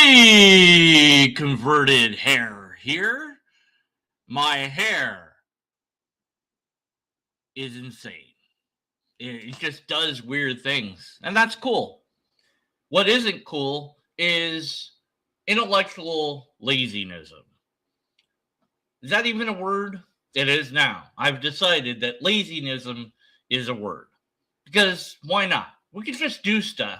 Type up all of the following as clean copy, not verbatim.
Hey, converted hair here. My hair is insane. It just does weird things, and that's cool. What isn't cool is intellectual lazinism. Is that even a word? It is now. I've decided that lazinism is a word. Because why not? We could just do stuff,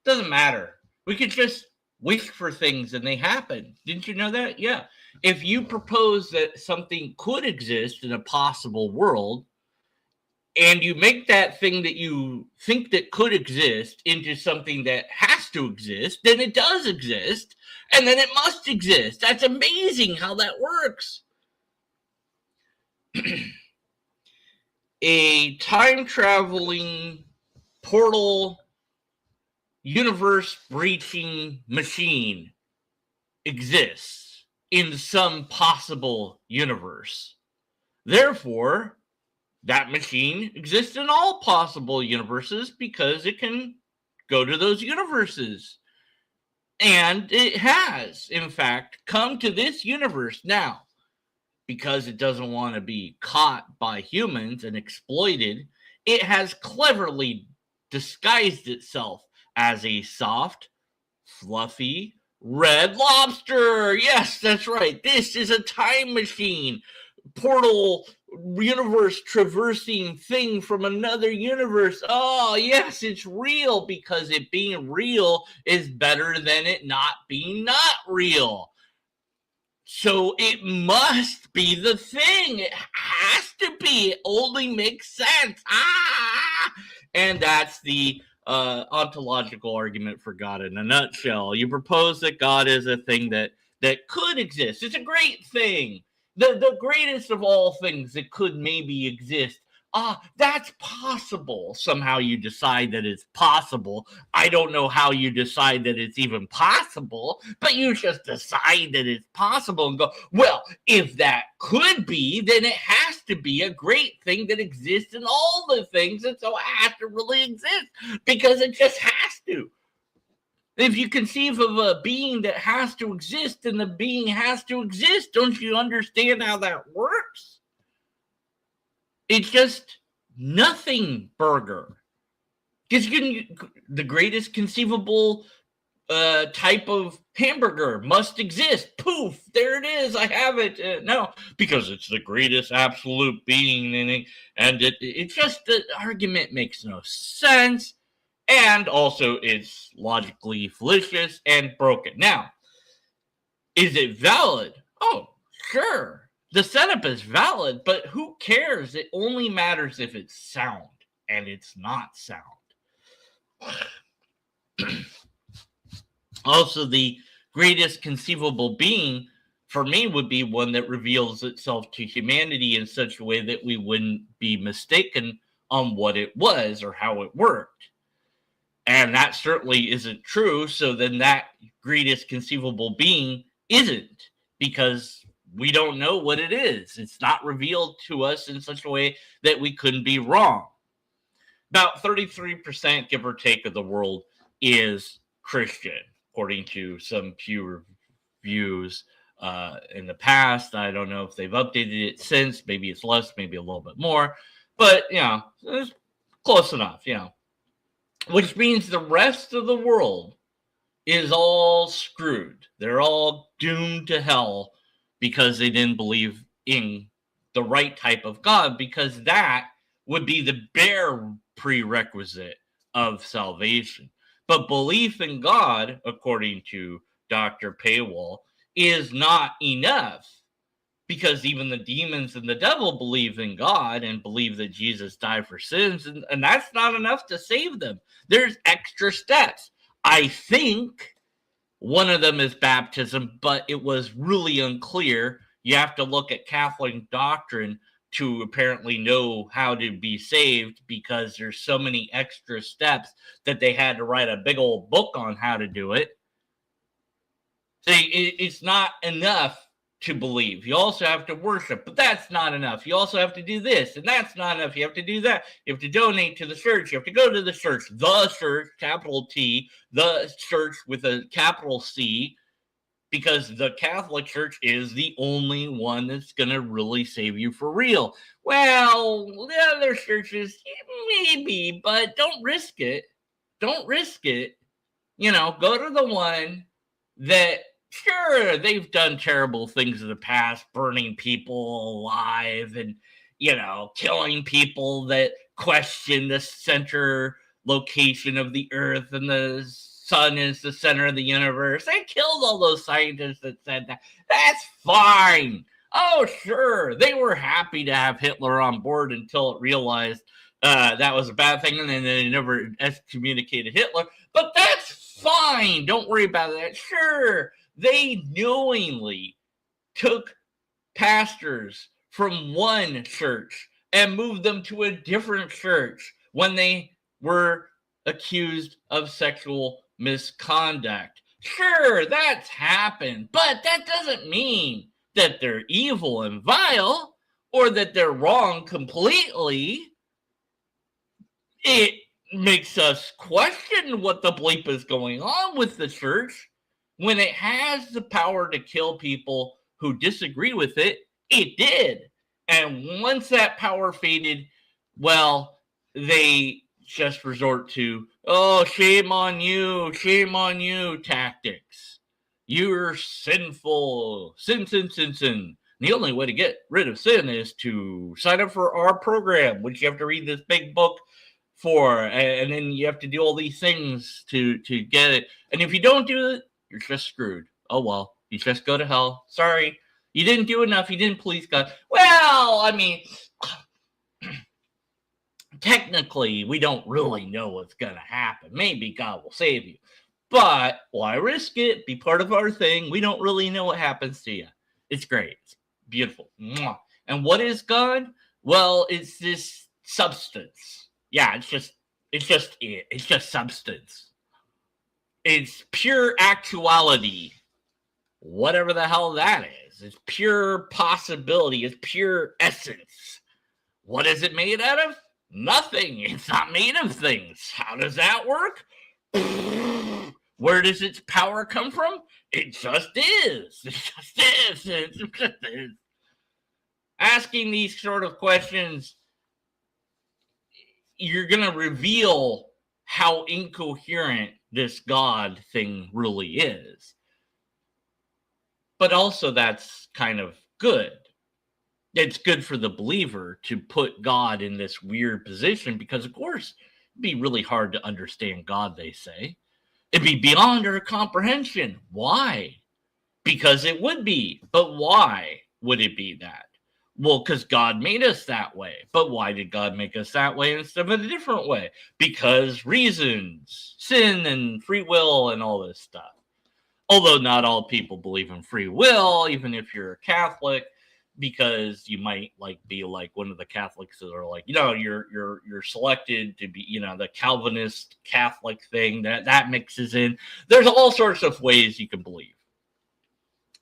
doesn't matter. We could just wish for things and they happen. Didn't you know that? Yeah. If you propose that something could exist in a possible world, and you make that thing that you think that could exist into something that has to exist, then it does exist, and then it must exist. That's amazing how that works. A time-traveling portal universe-breaching machine exists in some possible universe. Therefore, that machine exists in all possible universes because it can go to those universes. And it has, in fact, come to this universe now. Because it doesn't want to be caught by humans and exploited, it has cleverly disguised itself as a soft, fluffy, red lobster. Yes, that's right. This is a time machine, portal, universe traversing thing from another universe. Oh, yes, it's real because it being real is better than it not being not real. So it must be the thing. It has to be. It only makes sense. And that's the ontological argument for God in a nutshell. You propose that God is a thing that could exist. It's a great thing. The greatest of all things that could maybe exist. That's possible. Somehow you decide that it's possible. I don't know how you decide that it's even possible, but you just decide that it's possible and go, well, if that could be, then it has to be a great thing that exists in all the things, and so it has to really exist because it just has to. If you conceive of a being that has to exist, then the being has to exist. Don't you understand how that works? It's just nothing burger. Because the greatest conceivable type of hamburger must exist. Poof, there it is. I have it. No, because it's the greatest absolute being. And it just, the argument makes no sense. And also it's logically fallacious and broken. Now, is it valid? Oh, sure. The setup is valid, but who cares? It only matters if it's sound, and it's not sound. Also, the greatest conceivable being, for me, would be one that reveals itself to humanity in such a way that we wouldn't be mistaken on what it was or how it worked. And that certainly isn't true, so then that greatest conceivable being isn't, because we don't know what it is. It's not revealed to us in such a way that we couldn't be wrong. About 33%, give or take, of the world is Christian, according to some Pew reviews in the past. I don't know if they've updated it since. Maybe it's less, maybe a little bit more. But, it's close enough, Which means the rest of the world is all screwed. They're all doomed to hell because they didn't believe in the right type of God, because that would be the bare prerequisite of salvation. But belief in God, according to Dr. Paywall, is not enough, because even the demons and the devil believe in God and believe that Jesus died for sins, and that's not enough to save them. There's extra steps. I think one of them is baptism, but it was really unclear. You have to look at Catholic doctrine to apparently know how to be saved, because there's so many extra steps that they had to write a big old book on how to do it. See, it's not enough to believe. You also have to worship, but that's not enough. You also have to do this, and that's not enough. You have to do that. You have to donate to the church. You have to go to the church, capital T, the church with a capital C, because the Catholic Church is the only one that's going to really save you for real. Well, the other churches, maybe, but don't risk it. Don't risk it. Go to the one that, sure, they've done terrible things in the past, burning people alive and, killing people that question the center location of the earth and the sun is the center of the universe. They killed all those scientists that said that. That's fine. Oh, sure. They were happy to have Hitler on board until it realized that was a bad thing, and then they never excommunicated Hitler. But that's fine. Don't worry about that. Sure, they knowingly took pastors from one church and moved them to a different church when they were accused of sexual misconduct. Sure, that's happened, but that doesn't mean that they're evil and vile or that they're wrong completely. It makes us question what the bleep is going on with the church when it has the power to kill people who disagree with it. It did. And once that power faded, well, they just resort to, oh, shame on you tactics. You're sinful. Sin. The only way to get rid of sin is to sign up for our program, which you have to read this big book for, and then you have to do all these things to get it. And if you don't do it, you're just screwed. Oh, well, you just go to hell. Sorry. You didn't do enough. You didn't please God. Well, I mean, technically, we don't really know what's going to happen. Maybe God will save you. But why risk it? Be part of our thing. We don't really know what happens to you. It's great. It's beautiful. And what is God? Well, it's this substance. Yeah, it's just substance. It's pure actuality. Whatever the hell that is. It's pure possibility. It's pure essence. What is it made out of? Nothing. It's not made of things. How does that work? Where does its power come from? It just is. It just is. It just is. Asking these sort of questions, you're going to reveal how incoherent this God thing really is. But also that's kind of good. It's good for the believer to put God in this weird position because, of course, it'd be really hard to understand God, they say. It'd be beyond our comprehension. Why? Because it would be. But why would it be that? Well, because God made us that way. But why did God make us that way instead of a different way? Because reasons, sin and free will and all this stuff. Although not all people believe in free will, even if you're a Catholic, because you might be like one of the Catholics that are like, you're selected to be, the Calvinist Catholic thing that mixes in. There's all sorts of ways you can believe.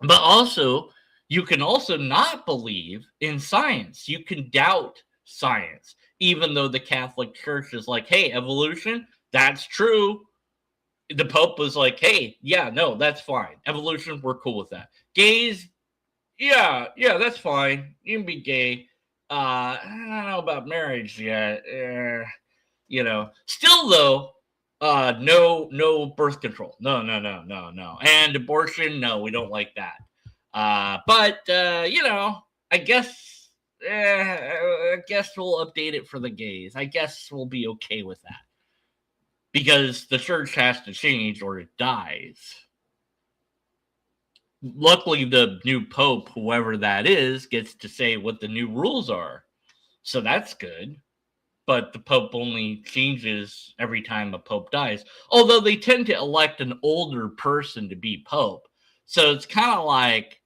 But also, you can also not believe in science. You can doubt science, even though the Catholic Church is like, hey, evolution, that's true. The Pope was like, hey, yeah, no, that's fine. Evolution, we're cool with that. Gays, yeah, that's fine. You can be gay. I don't know about marriage yet. Still though, no birth control. No. And abortion, no, we don't like that. But I guess we'll update it for the gays. I guess we'll be okay with that. Because the church has to change or it dies. Luckily, the new pope, whoever that is, gets to say what the new rules are. So that's good. But the pope only changes every time a pope dies. Although they tend to elect an older person to be pope. So it's kind of like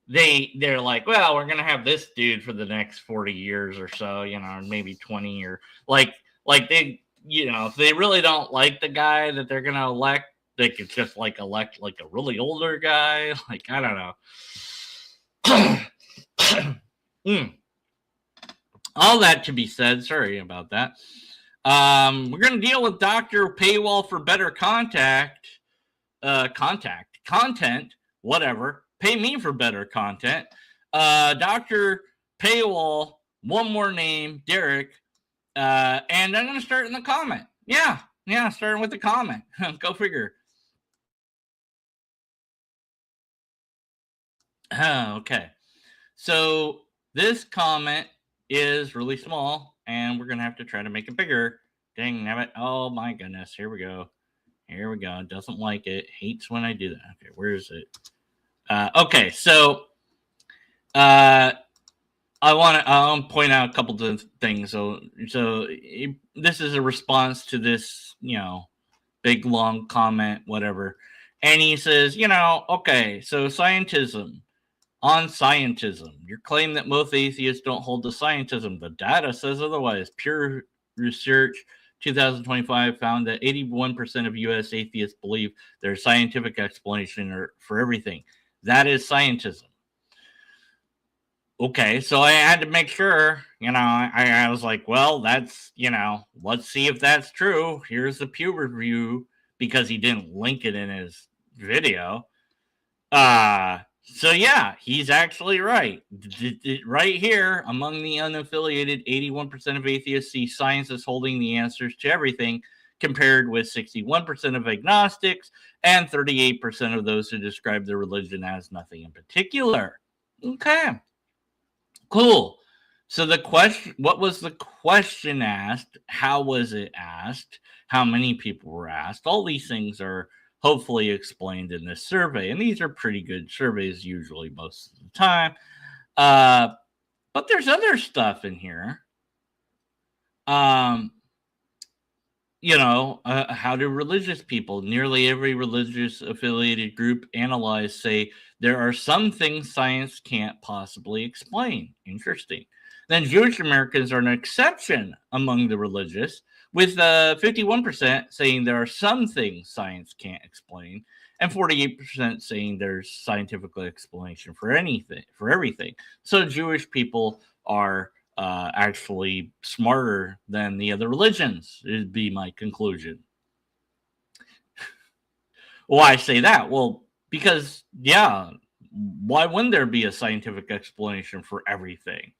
they're like, well, we're going to have this dude for the next 40 years or so, maybe 20 or like they... if they really don't like the guy that they're going to elect, they could just elect a really older guy. I don't know. All that to be said, sorry about that. We're going to deal with Dr. Paywall for better content, whatever. Pay me for better content. Dr. Paywall, one more name, Derek. And I'm going to start in the comment. Yeah, starting with the comment. Go figure. Okay. So this comment is really small, and we're going to have to try to make it bigger. Dang nabbit. Oh, my goodness. Here we go. Doesn't like it. Hates when I do that. Okay, where is it? Okay, so I want to point out a couple of things. So this is a response to this, big long comment, whatever. And he says, okay, so scientism. On scientism, your claim that most atheists don't hold to scientism. The data says otherwise. Pure Research 2025 found that 81% of U.S. atheists believe there's scientific explanation for everything. That is scientism. Okay, so I had to make sure, I was like, well, that's, let's see if that's true. Here's the peer review, because he didn't link it in his video. So yeah, he's actually right. Right here, among the unaffiliated, 81% of atheists see science as holding the answers to everything, compared with 61% of agnostics and 38% of those who describe their religion as nothing in particular. Okay, cool. So the question, what was the question asked? How was it asked? How many people were asked? All these things are hopefully explained in this survey. And these are pretty good surveys usually most of the time. But there's other stuff in here. How do religious people, nearly every religious affiliated group analyzed, say there are some things science can't possibly explain? Interesting. Then Jewish Americans are an exception among the religious, with 51% saying there are some things science can't explain, and 48% saying there's scientific explanation for everything. So Jewish people are actually smarter than the other religions, would be my conclusion. Why I say that? Well, because, why wouldn't there be a scientific explanation for everything?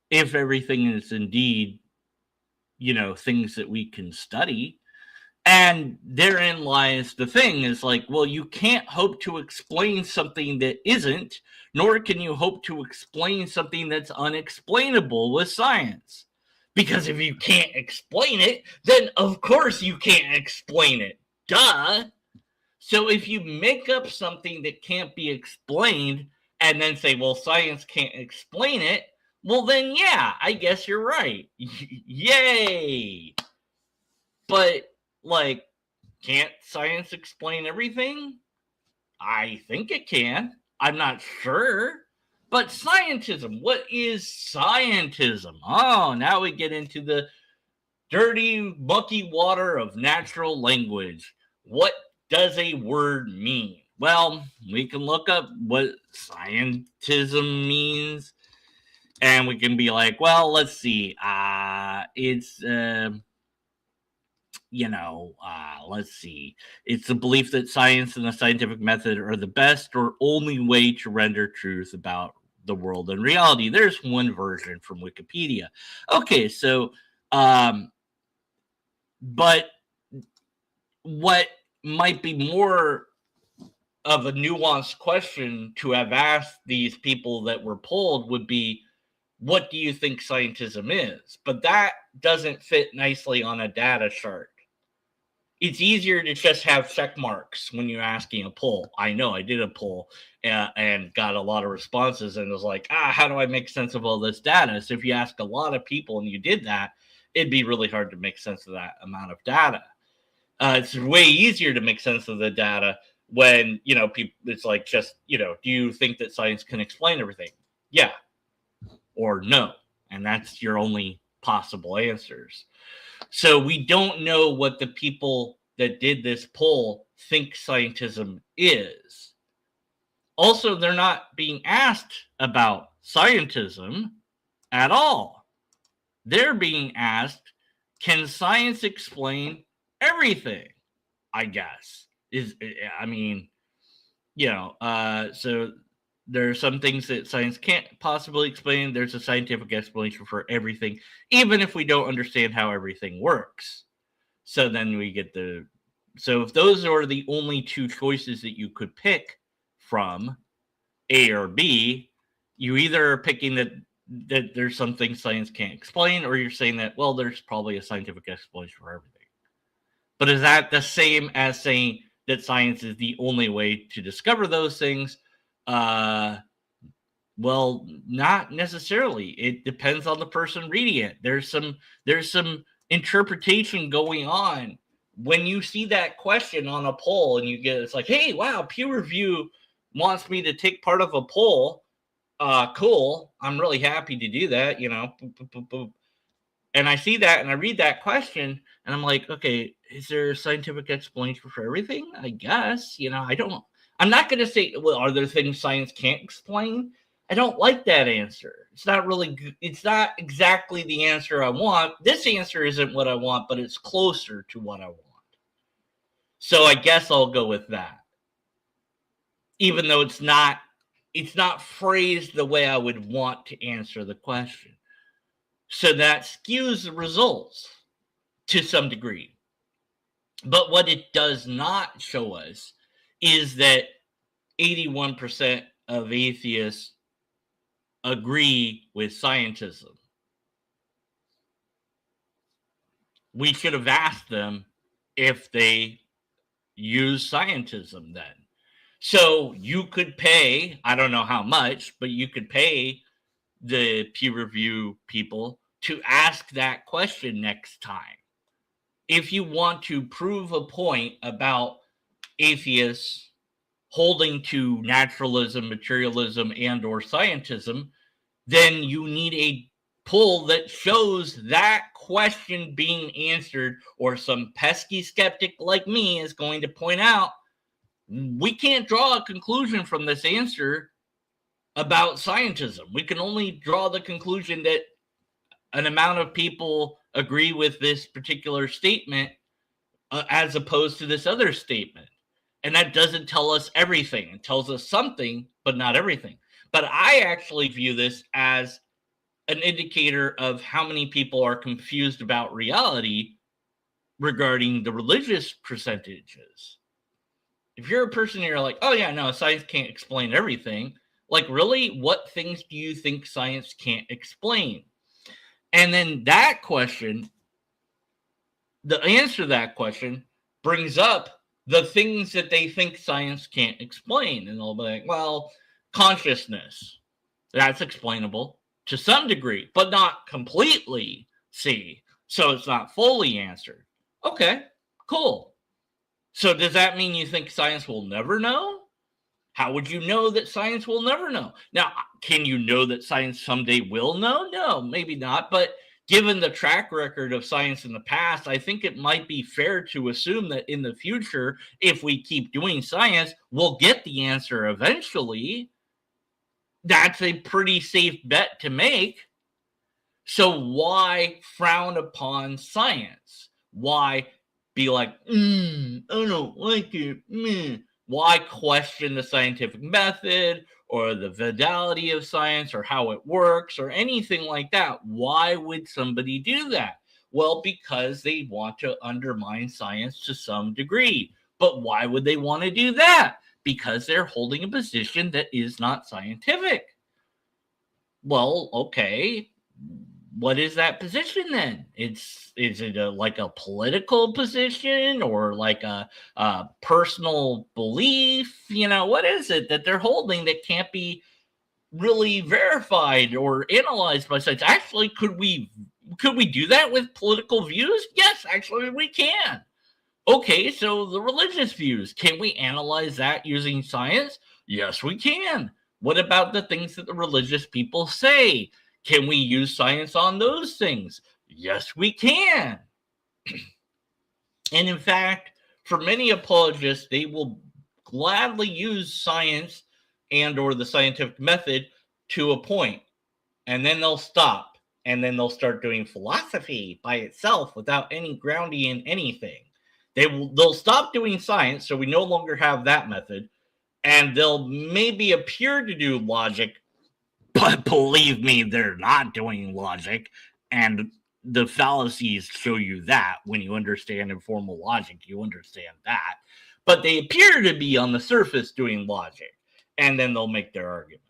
If everything is indeed, things that we can study. And therein lies the thing, is like, well, you can't hope to explain something that isn't, nor can you hope to explain something that's unexplainable with science. Because if you can't explain it, then of course you can't explain it. Duh. So if you make up something that can't be explained and then say, well, science can't explain it, well, then, yeah, I guess you're right. Yay. But, can't science explain everything? I think it can. I'm not sure. But scientism, what is scientism? Oh, now we get into the dirty, mucky water of natural language. What does a word mean? Well, we can look up what scientism means, and we can be like, well, let's see. It's let's see. It's the belief that science and the scientific method are the best or only way to render truth about the world and reality. There's one version from Wikipedia. Okay, so, but what might be more of a nuanced question to have asked these people that were polled would be, what do you think scientism is? But that doesn't fit nicely on a data chart. It's easier to just have check marks when you're asking a poll. I know I did a poll and got a lot of responses, and it was like, how do I make sense of all this data? So if you ask a lot of people and you did that, it'd be really hard to make sense of that amount of data. It's way easier to make sense of the data when, people, it's like, just, do you think that science can explain everything? Yeah. Or no. And that's your only possible answers. So we don't know what the people that did this poll think scientism is. Also, they're not being asked about scientism at all. They're being asked, can science explain everything? I guess I mean, so there are some things that science can't possibly explain. There's a scientific explanation for everything, even if we don't understand how everything works. So then we get so if those are the only two choices that you could pick from, A or B, you either are picking that there's something science can't explain, or you're saying that, well, there's probably a scientific explanation for everything. But is that the same as saying that science is the only way to discover those things? Well, not necessarily. It depends on the person reading it. There's some interpretation going on. When you see that question on a poll and it's like, hey, wow, peer review wants me to take part of a poll. Cool. I'm really happy to do that, And I see that and I read that question and I'm like, okay, is there a scientific explanation for everything? I guess, I'm not going to say, well, are there things science can't explain? I don't like that answer. It's not exactly the answer I want. This answer isn't what I want, but it's closer to what I want. So I guess I'll go with that. Even though it's not phrased the way I would want to answer the question. So that skews the results to some degree. But what it does not show us is that 81% of atheists agree with scientism. We should have asked them if they use scientism then. So you could pay, I don't know how much, but you could pay the peer review people to ask that question next time. If you want to prove a point about atheists holding to naturalism, materialism, and or scientism, then you need a poll that shows that question being answered, or some pesky skeptic like me is going to point out, we can't draw a conclusion from this answer about scientism. We can only draw the conclusion that an amount of people agree with this particular statement as opposed to this other statement. And that doesn't tell us everything. It tells us something, but not everything. But I actually view this as an indicator of how many people are confused about reality regarding the religious percentages. If you're a person and you're like, oh yeah, no, science can't explain everything. Like, really, what things do you think science can't explain? And then that question, the answer to that question brings up the things that they think science can't explain. And they'll be like, well, consciousness, that's explainable to some degree, but not completely, see. So it's not fully answered. Okay, cool. So does that mean you think science will never know? How would you know that science will never know? Now, can you know that science someday will know? No, maybe not. But given the track record of science in the past, I think it might be fair to assume that in the future, if we keep doing science, we'll get the answer eventually. That's a pretty safe bet to make. So why frown upon science? Why be like, I don't like it, meh. Why question the scientific method or the validity of science or how it works or anything like that? Why would somebody do that? Well, because they want to undermine science to some degree. But why would they want to do that? Because they're holding a position that is not scientific. Well, okay. What is that position then? Is it like a political position or like a personal belief? What is it that they're holding that can't be really verified or analyzed by science? Actually, could we do that with political views? Yes, actually, we can. Okay, so the religious views, can we analyze that using science? Yes, we can. What about the things that the religious people say? Can we use science on those things? Yes, we can. And in fact, for many apologists, they will gladly use science and or the scientific method to a point, and then they'll stop, and then they'll start doing philosophy by itself without any grounding in anything. They'll stop doing science, so we no longer have that method, and they'll maybe appear to do logic, but believe me, they're not doing logic, and the fallacies show you that. When you understand informal logic, you understand that. But they appear to be on the surface doing logic, and then they'll make their argument.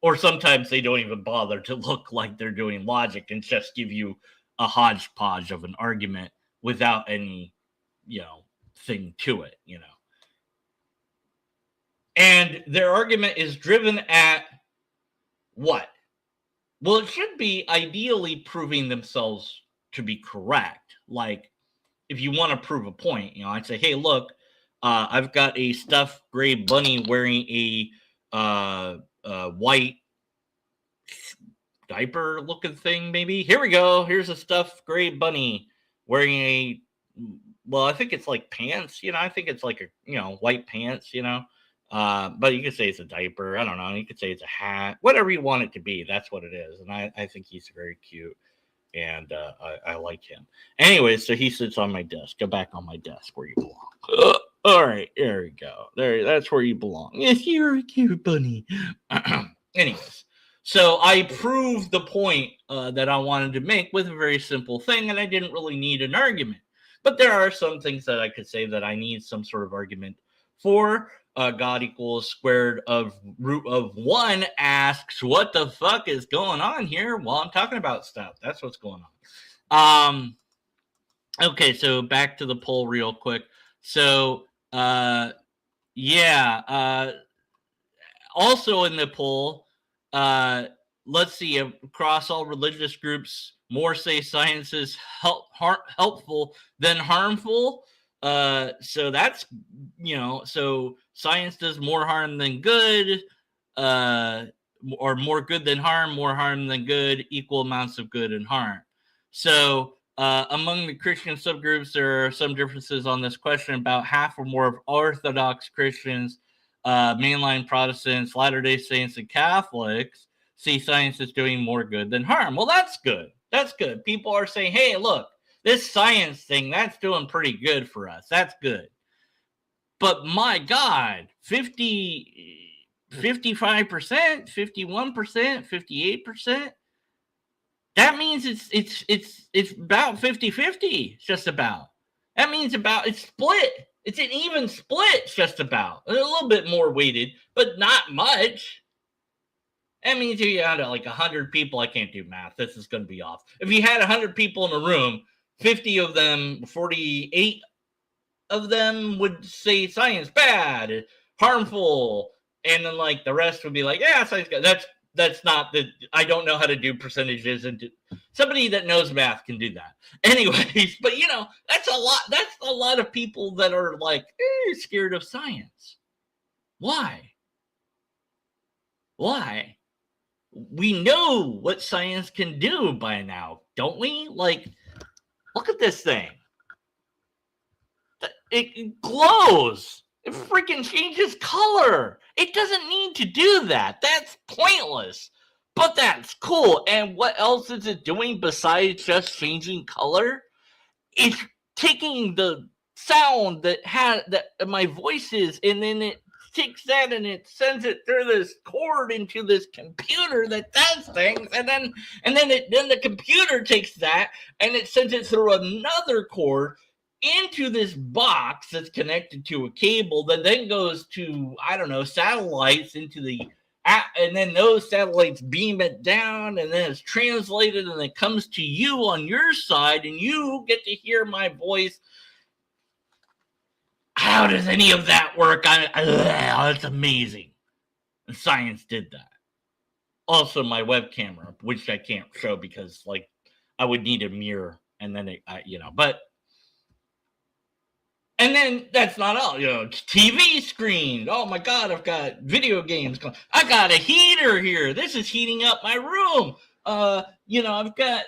Or sometimes they don't even bother to look like they're doing logic and just give you a hodgepodge of an argument without any, thing to it, And their argument is driven at what? Well, it should be ideally proving themselves to be correct. Like, if you want to prove a point, I'd say, hey, look, I've got a stuffed gray bunny wearing a white diaper looking thing, maybe. Here we go. Here's a stuffed gray bunny wearing I think it's like pants, I think it's like white pants, but you could say it's a diaper. I don't know. You could say it's a hat, whatever you want it to be. That's what it is. And I think he's very cute, and I like him. Anyway, so he sits on my desk. Go back on my desk where you belong. All right, there we go. That's where you belong. Yes, you're a cute bunny. Anyways, so I proved the point that I wanted to make with a very simple thing, and I didn't really need an argument. But there are some things that I could say that I need some sort of argument for. God equals squared of root of 1 asks, what the fuck is going on here? Well, I'm talking about stuff. That's what's going on. Okay, so back to the poll real quick. So, also in the poll, let's see, across all religious groups, more say science is helpful than harmful. So that's, so science does more harm than good, or more good than harm, more harm than good, equal amounts of good and harm. So among the Christian subgroups, there are some differences on this question. About half or more of Orthodox Christians, mainline Protestants, Latter-day Saints, and Catholics see science as doing more good than harm. Well, that's good. That's good. People are saying, hey, look, this science thing, that's doing pretty good for us. That's good. But my God, 55%, 51%, 58%, that means it's about 50-50, just about. That means it's split. It's an even split, just about. A little bit more weighted, but not much. That means if you had like 100 people, I can't do math. This is going to be off. If you had 100 people in a room, 50 of them, 48 of them would say science bad, harmful, and then like the rest would be like, yeah, science good. That's not the. I don't know how to do percentages, and somebody that knows math can do that. Anyways, but that's a lot. That's a lot of people that are like scared of science. Why? Why? We know what science can do by now, don't we? Like, look at this thing. It glows. It freaking changes color. It doesn't need to do that. That's pointless. But that's cool. And what else is it doing besides just changing color? It's taking the sound that my voice is, and then it takes that and it sends it through this cord into this computer that does things, and then the computer takes that and it sends it through another cord into this box that's connected to a cable that then goes to, I don't know, satellites into the and then those satellites beam it down, and then it's translated and it comes to you on your side, and you get to hear my voice. How does any of that work? That's amazing. And science did that. Also, my web camera, which I can't show because, like, I would need a mirror, and then but. And then that's not all, TV screen. Oh my God, I've got video games going. I got a heater here. This is heating up my room. I've got,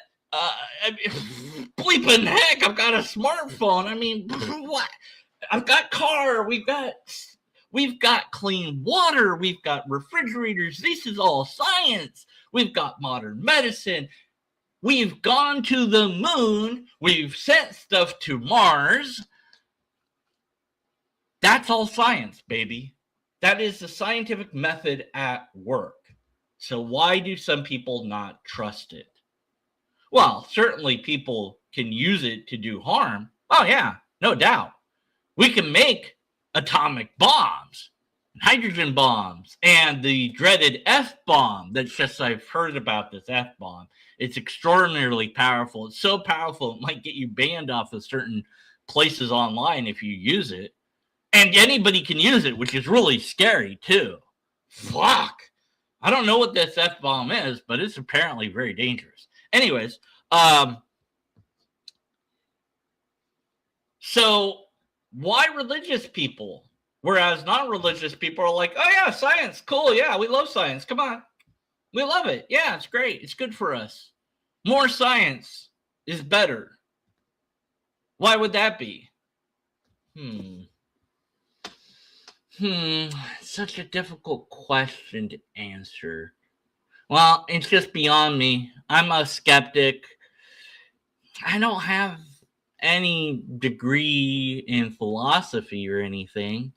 bleeping heck, I've got a smartphone. I mean, what? I've got car. We've got We've got clean water. We've got refrigerators. This is all science. We've got modern medicine. We've gone to the moon. We've sent stuff to Mars. That's all science, baby. That is the scientific method at work. So why do some people not trust it? Well, certainly people can use it to do harm. Oh, yeah, no doubt. We can make atomic bombs, hydrogen bombs, and the dreaded F-bomb. That's just, I've heard about this F-bomb. It's extraordinarily powerful. It's so powerful, it might get you banned off of certain places online if you use it. And anybody can use it, which is really scary, too. Fuck. I don't know what this F-bomb is, but it's apparently very dangerous. Anyways, so why religious people? Whereas non-religious people are like, oh yeah, science, cool, yeah, we love science, come on. We love it. Yeah, it's great. It's good for us. More science is better. Why would that be? Such a difficult question to answer. Well, it's just beyond me. I'm a skeptic. I don't have any degree in philosophy or anything,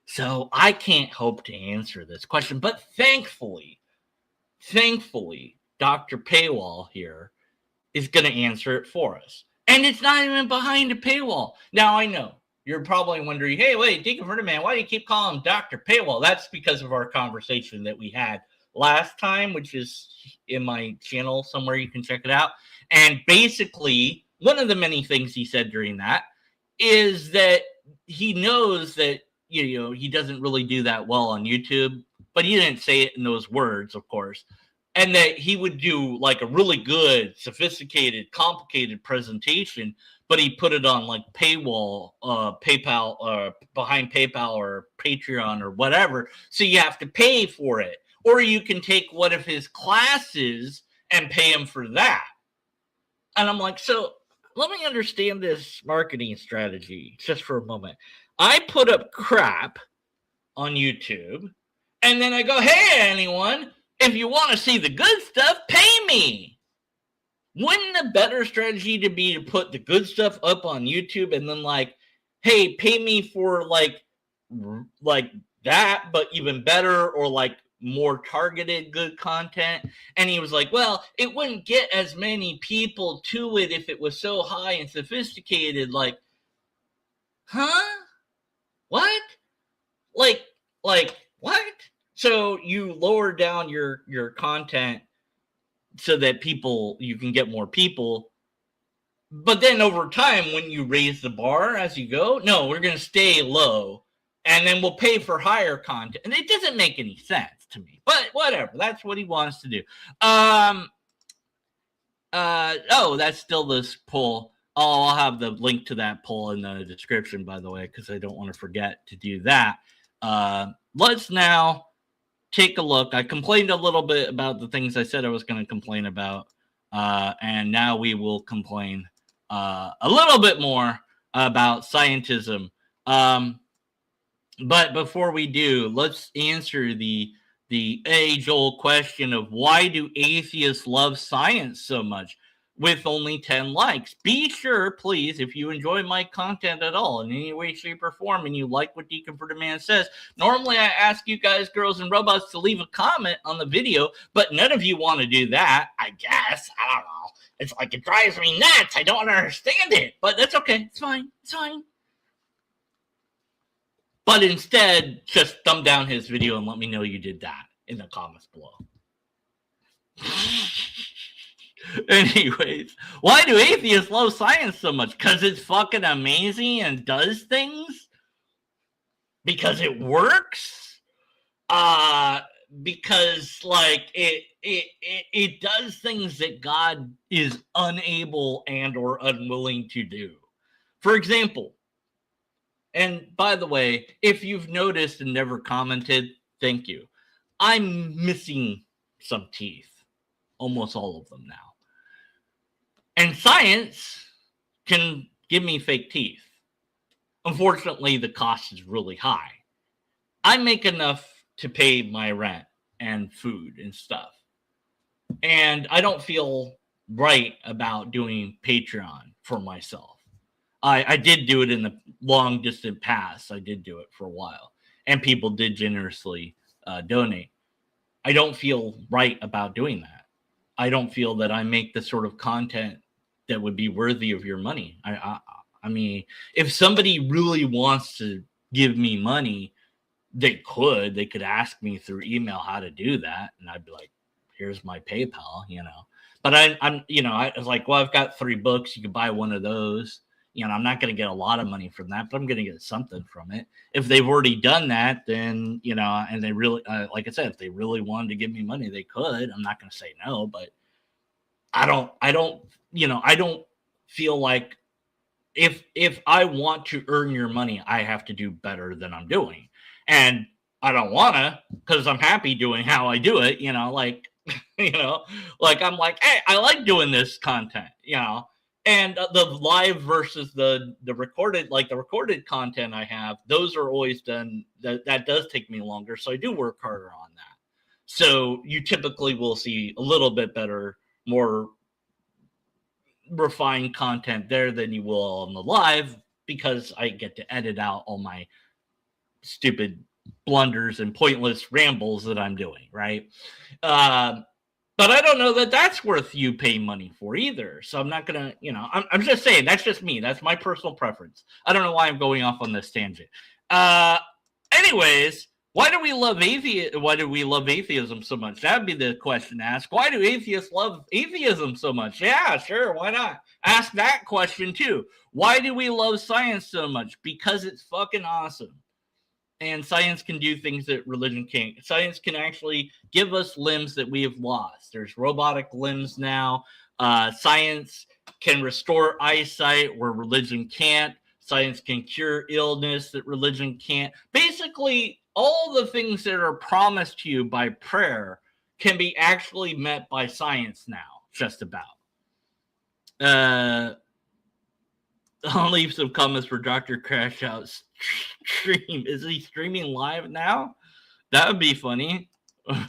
so I can't hope to answer this question. But thankfully, Dr. Paywall here is going to answer it for us. And it's not even behind a paywall. Now, I know you're probably wondering, hey, wait, Deacon Ferdinand, why do you keep calling him Dr. Paywall? That's because of our conversation that we had last time, which is in my channel somewhere. You can check it out. And basically, one of the many things he said during that is that he knows that, you know, he doesn't really do that well on YouTube, but he didn't say it in those words, of course. And that he would do like a really good, sophisticated, complicated presentation, but he put it on like paywall, PayPal, behind PayPal or Patreon or whatever. So you have to pay for it. Or you can take one of his classes and pay him for that. And I'm like, so let me understand this marketing strategy just for a moment. I put up crap on YouTube, and then I go, hey, anyone, if you want to see the good stuff, pay me. Wouldn't a better strategy to be to put the good stuff up on YouTube and then like, hey, pay me for like that, but even better, or like more targeted good content? And he was like, well, it wouldn't get as many people to it if it was so high and sophisticated. Like, huh? What? Like what? So you lower down your content so that you can get more people. But then over time, when you raise the bar as you go, no, we're going to stay low and then we'll pay for higher content. And it doesn't make any sense to me, but whatever. That's what he wants to do. That's still this poll. Oh, I'll have the link to that poll in the description, by the way, because I don't want to forget to do that. Let's now take a look. I complained a little bit about the things I said I was going to complain about. And now we will complain a little bit more about scientism. But before we do, let's answer the age-old question of why do atheists love science so much with only 10 likes? Be sure, please, if you enjoy my content at all in any way, shape, or form, and you like what Deacon Ferdinand says, normally I ask you guys, girls, and robots to leave a comment on the video, but none of you want to do that, I guess. I don't know. It's like it drives me nuts. I don't understand it, but that's okay. It's fine. It's fine. But instead, just thumb down his video and let me know you did that in the comments below. Anyways, why do atheists love science so much? Because it's fucking amazing and does things? Because it works? Because like it does things that God is unable and or unwilling to do. For example, and by the way, if you've noticed and never commented, thank you. I'm missing some teeth. Almost all of them now. And science can give me fake teeth. Unfortunately, the cost is really high. I make enough to pay my rent and food and stuff. And I don't feel right about doing Patreon for myself. I did do it in the long distant past. I did do it for a while, and people did generously donate. I don't feel right about doing that. I don't feel that I make the sort of content that would be worthy of your money. I mean, if somebody really wants to give me money, they could ask me through email how to do that, and I'd be like, here's my PayPal, But I'm I was like, well, I've got 3 books. You could buy one of those. I'm not going to get a lot of money from that, but I'm going to get something from it. If they've already done that, then, and they really, like I said, if they really wanted to give me money, they could. I'm not going to say no, but I don't feel like if I want to earn your money, I have to do better than I'm doing. And I don't want to, because I'm happy doing how I do it, like, like I'm like, hey, I like doing this content, and the live versus the recorded, like the recorded content I have, those are always done. That does take me longer, so I do work harder on that. So you typically will see a little bit better, more refined content there than you will on the live, because I get to edit out all my stupid blunders and pointless rambles that I'm doing, right? But I don't know that that's worth you paying money for either. So I'm not gonna, I'm just saying, that's just me. That's my personal preference. I don't know why I'm going off on this tangent. Anyways, why do we love atheism so much? That'd be the question to ask. Why do atheists love atheism so much? Yeah, sure, why not? Ask that question too. Why do we love science so much? Because it's fucking awesome. And science can do things that religion can't. Science can actually give us limbs that we have lost. There's robotic limbs now. Science can restore eyesight where religion can't. Science can cure illness that religion can't. Basically, all the things that are promised to you by prayer can be actually met by science now, just about. I'll leave some comments for Dr. Crash Out stream. Is he streaming live now? That would be funny. And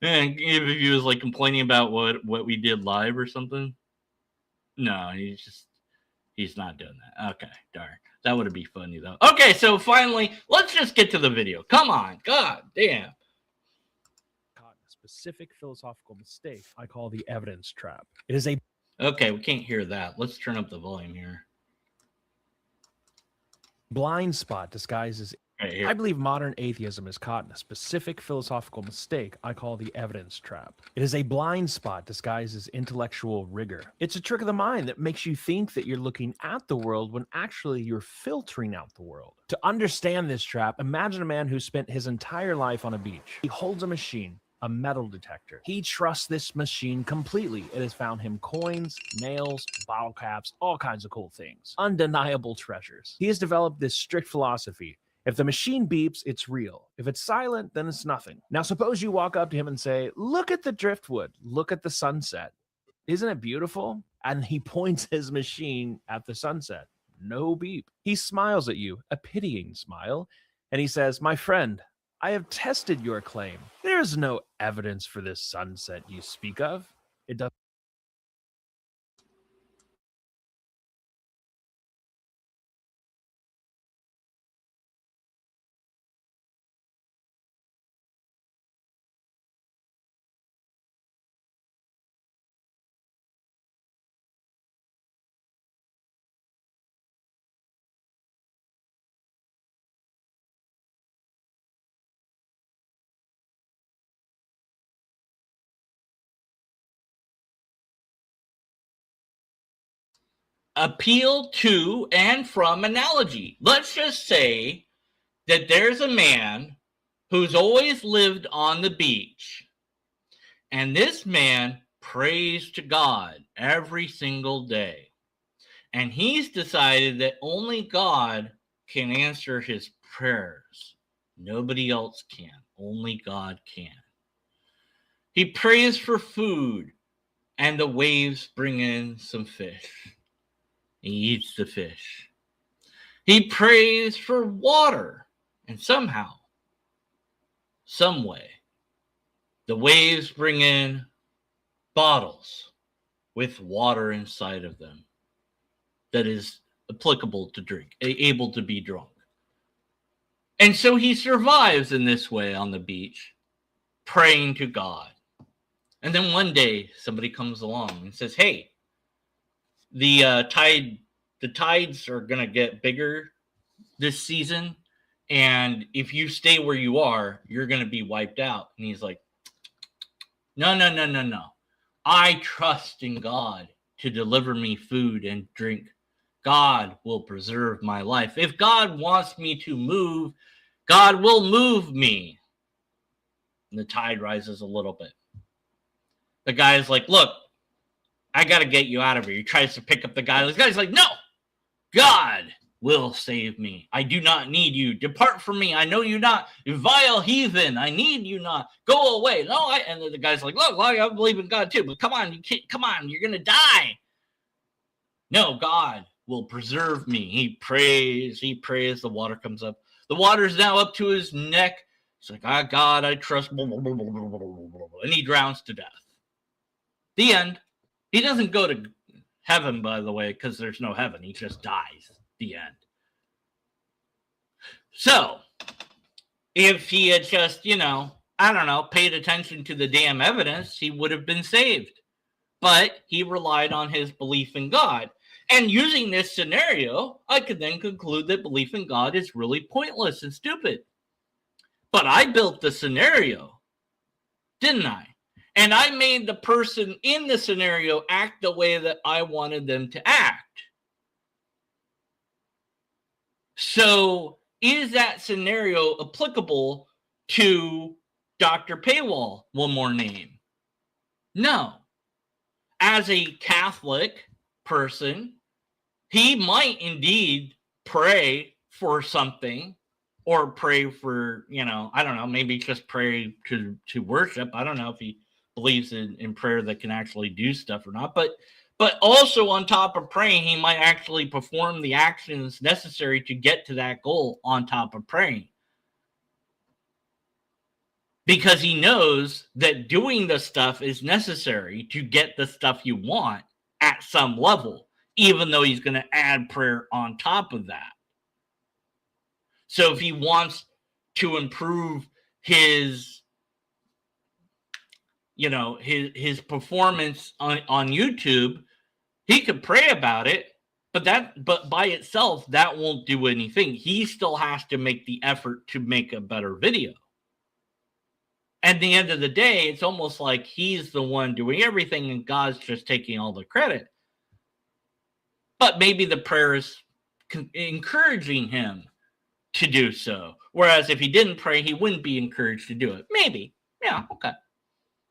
if he was like complaining about what we did live or something. No, he's not doing that. Okay, darn. That would be funny though. Okay, so finally, let's just get to the video. Come on. God damn. A specific philosophical mistake I call the evidence trap. It is a Okay, we can't hear that. Let's turn up the volume here. blind spot disguised as... Right here. I believe modern atheism is caught in a specific philosophical mistake I call the evidence trap. It is a blind spot disguised as intellectual rigor. It's a trick of the mind that makes you think that you're looking at the world when actually you're filtering out the world. To understand this trap, imagine a man who spent his entire life on a beach. He holds a machine, a metal detector. He trusts this machine completely. It has found him coins, nails, bottle caps, all kinds of cool things. Undeniable treasures. He has developed this strict philosophy. If the machine beeps, it's real. If it's silent, then it's nothing. Now, suppose you walk up to him and say, look at the driftwood. Look at the sunset. Isn't it beautiful? And he points his machine at the sunset. No beep. He smiles at you, a pitying smile, and he says, my friend, I have tested your claim. There is no evidence for this sunset you speak of. It does. Appeal to and from analogy. Let's just say that there's a man who's always lived on the beach, and this man prays to God every single day. And he's decided that only God can answer his prayers. Nobody else can. Only God can. He prays for food, and the waves bring in some fish. He eats the fish. He prays for water, And somehow, some way, the waves bring in bottles with water inside of them that is applicable to drink, able to be drunk. And so he survives in this way on the beach, praying to God. And then one day, somebody comes along and says, hey, the tides are going to get bigger this season. And if you stay where you are, you're going to be wiped out. And he's like, no. I trust in God to deliver me food and drink. God will preserve my life. If God wants me to move, God will move me. And the tide rises a little bit. The guy's like, look, I got to get you out of here. He tries to pick up the guy. The guy's like, no, God will save me. I do not need you. Depart from me. I know you not. You vile heathen. I need you not. Go away. No, and the guy's like, look, I believe in God too, but come on, you're going to die. No, God will preserve me. He prays. The water comes up. The water's now up to his neck. It's like, God, I trust. And he drowns to death. The end. He doesn't go to heaven, by the way, because there's no heaven. He just dies. The end. So, if he had just, paid attention to the damn evidence, he would have been saved. But he relied on his belief in God. And using this scenario, I could then conclude that belief in God is really pointless and stupid. But I built the scenario, didn't I? And I made the person in the scenario act the way that I wanted them to act. So is that scenario applicable to Dr. Paywall? One more name. No. As a Catholic person, he might indeed pray for something, or pray for, I don't know, maybe just pray to worship. I don't know if he believes in prayer that can actually do stuff or not. But also on top of praying, he might actually perform the actions necessary to get to that goal on top of praying. Because he knows that doing the stuff is necessary to get the stuff you want at some level, even though he's going to add prayer on top of that. So if he wants to improve his performance on YouTube, he could pray about it, but by itself, that won't do anything. He still has to make the effort to make a better video. At the end of the day, it's almost like he's the one doing everything and God's just taking all the credit. But maybe the prayer is encouraging him to do so. Whereas if he didn't pray, he wouldn't be encouraged to do it. Maybe. Yeah, okay.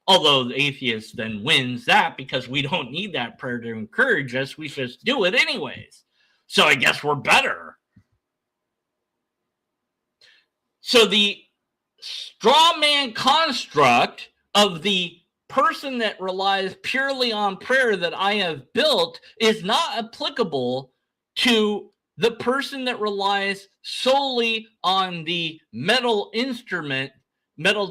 Although the atheist then wins that because we don't need that prayer to encourage us. We just do it anyways. So I guess we're better. So the straw man construct of the person that relies purely on prayer that I have built is not applicable to the person that relies solely on the metal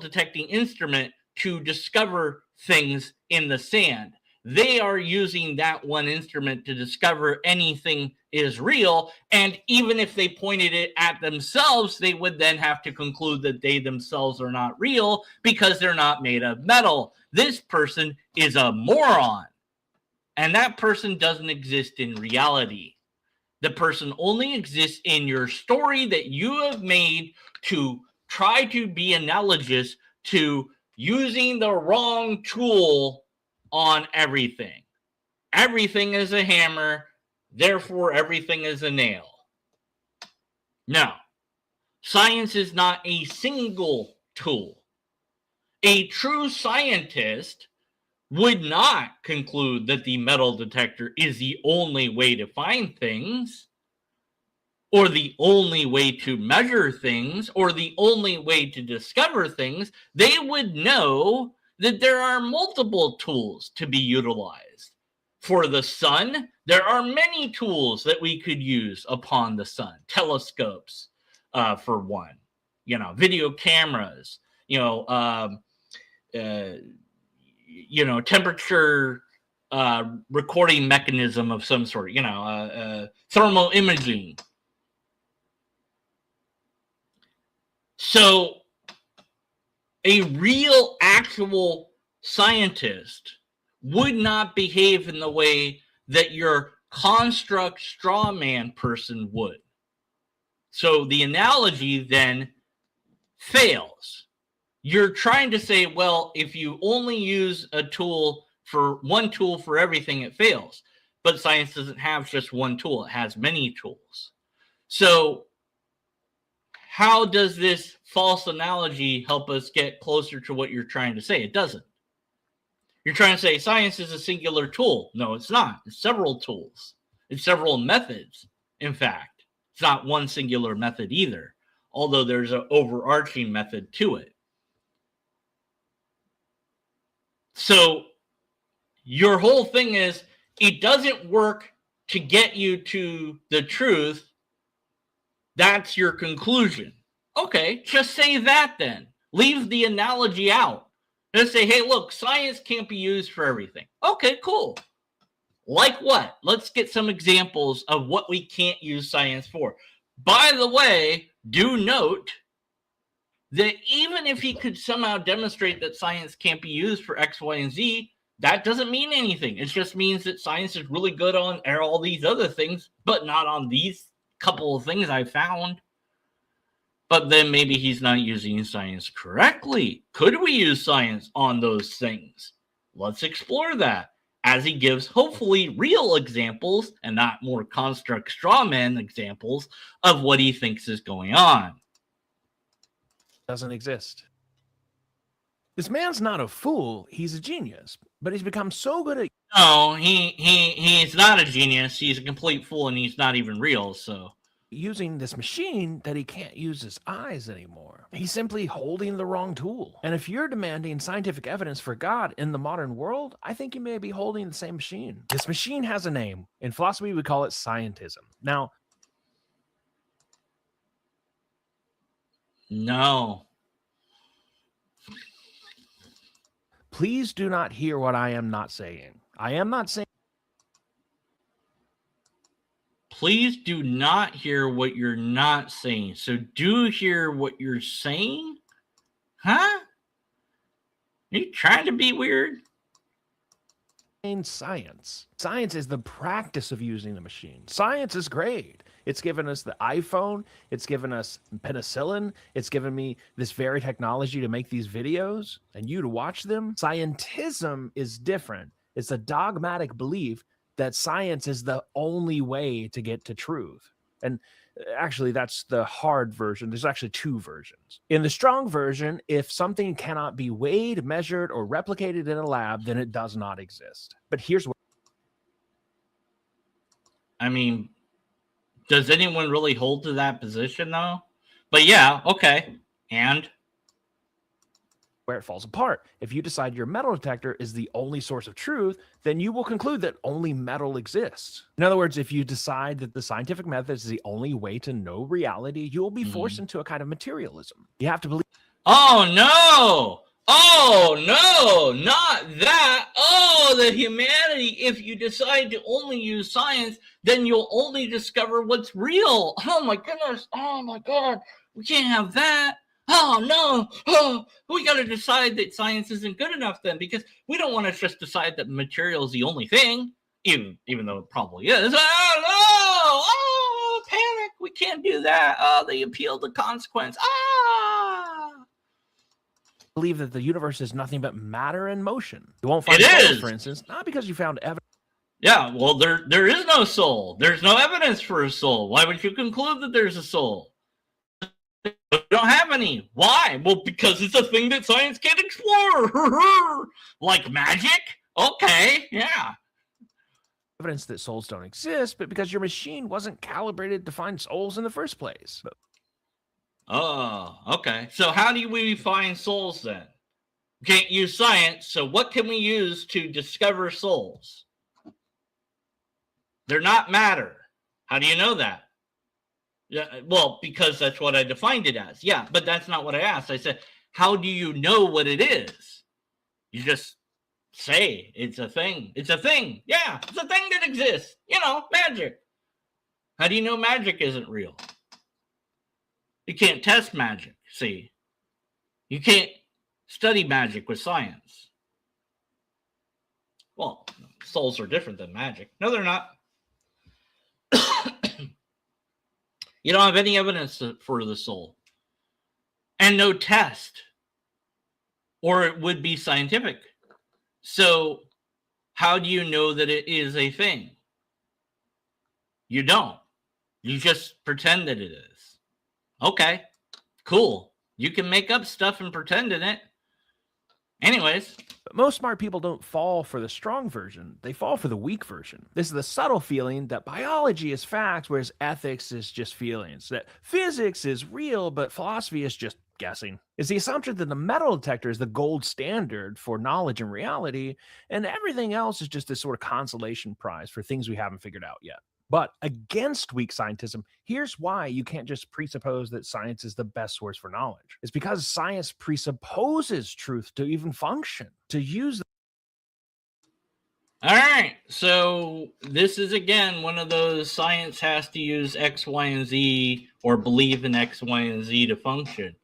detecting instrument to discover things in the sand. They are using that one instrument to discover anything is real. And even if they pointed it at themselves, they would then have to conclude that they themselves are not real because they're not made of metal. This person is a moron. And that person doesn't exist in reality. The person only exists in your story that you have made to try to be analogous to using the wrong tool on everything. Everything is a hammer, therefore everything is a nail. No, science is not a single tool. A true scientist would not conclude that the metal detector is the only way to find things, or the only way to measure things, or the only way to discover things. They would know that there are multiple tools to be utilized. For the sun, there are many tools that we could use upon the sun. Telescopes, for one. video cameras, temperature recording mechanism of some sort, thermal imaging. So a real, actual scientist would not behave in the way that your construct straw man person would. So the analogy then fails. You're trying to say, well, if you only use one tool for everything, it fails. But science doesn't have just one tool. It has many tools. So how does this false analogy help us get closer to what you're trying to say? It doesn't. You're trying to say science is a singular tool. No, it's not. It's several tools. It's several methods, in fact. It's not one singular method either, although there's an overarching method to it. So your whole thing is, it doesn't work to get you to the truth. That's your conclusion. Okay, just say that then. Leave the analogy out. Just say, hey, look, science can't be used for everything. Okay, cool. Like what? Let's get some examples of what we can't use science for. By the way, do note that even if he could somehow demonstrate that science can't be used for X, Y, and Z, that doesn't mean anything. It just means that science is really good on all these other things, but not on these couple of things I found. But then maybe he's not using science correctly. Could we use science on those things? Let's explore that as he gives hopefully real examples and not more construct straw man examples of what he thinks is going on. Doesn't exist. This man's not a fool. He's a genius, but he's become so good at... No, he's not a genius. He's a complete fool, and he's not even real, so... using this machine that he can't use his eyes anymore. He's simply holding the wrong tool. And if you're demanding scientific evidence for God in the modern world, I think you may be holding the same machine. This machine has a name. In philosophy, we call it scientism. Now, no. Please do not hear what I am not saying. I am not saying... Please do not hear what you're not saying. So do hear what you're saying? Huh? Are you trying to be weird? Science. Science is the practice of using the machine. Science is great. It's given us the iPhone. It's given us penicillin. It's given me this very technology to make these videos and you to watch them. Scientism is different. It's a dogmatic belief that science is the only way to get to truth. And actually, that's the hard version. There's actually two versions. In the strong version, if something cannot be weighed, measured, or replicated in a lab, then it does not exist. But here's what... I mean, does anyone really hold to that position, though? But yeah, okay. And? Where it falls apart. If you decide your metal detector is the only source of truth, then you will conclude that only metal exists. In other words, if you decide that the scientific method is the only way to know reality, you will be forced into a kind of materialism. You have to believe... Oh, no! Oh, no! Not that! Oh, the humanity! If you decide to only use science, then you'll only discover what's real. Oh, my goodness! Oh, my God! We can't have that! Oh, no. Oh, we got to decide that science isn't good enough then, because we don't want to just decide that material is the only thing, even though it probably is. Oh, no. Oh, panic. We can't do that. Oh, they appeal the consequence. Believe that the universe is nothing but matter and motion. You won't find soul, for instance, not because you found evidence. Yeah, well, there is no soul. There's no evidence for a soul. Why would you conclude that there's a soul? We don't have any. Why? Well, because it's a thing that science can't explore. Like magic? Okay, yeah. Evidence that souls don't exist, but because your machine wasn't calibrated to find souls in the first place. Oh, okay. So how do we find souls then? We can't use science, so what can we use to discover souls? They're not matter. How do you know that? Yeah, well, because that's what I defined it as. Yeah, but that's not what I asked. I said, how do you know what it is? You just say it's a thing. It's a thing. Yeah, it's a thing that exists. Magic. How do you know magic isn't real? You can't test magic, see? You can't study magic with science. Well, souls are different than magic. No, they're not. You don't have any evidence for the soul. And no test. Or it would be scientific. So, how do you know that it is a thing? You don't. You just pretend that it is. Okay, cool. You can make up stuff and pretend in it. Anyways. But most smart people don't fall for the strong version. They fall for the weak version. This is the subtle feeling that biology is facts, whereas ethics is just feelings. That physics is real, but philosophy is just guessing. It's the assumption that the metal detector is the gold standard for knowledge and reality, and everything else is just this sort of consolation prize for things we haven't figured out yet. But against weak scientism, here's why you can't just presuppose that science is the best source for knowledge. It's because science presupposes truth to even function, to use. All right, so this is, again, one of those science has to use X, Y, and Z or believe in X, Y, and Z to function.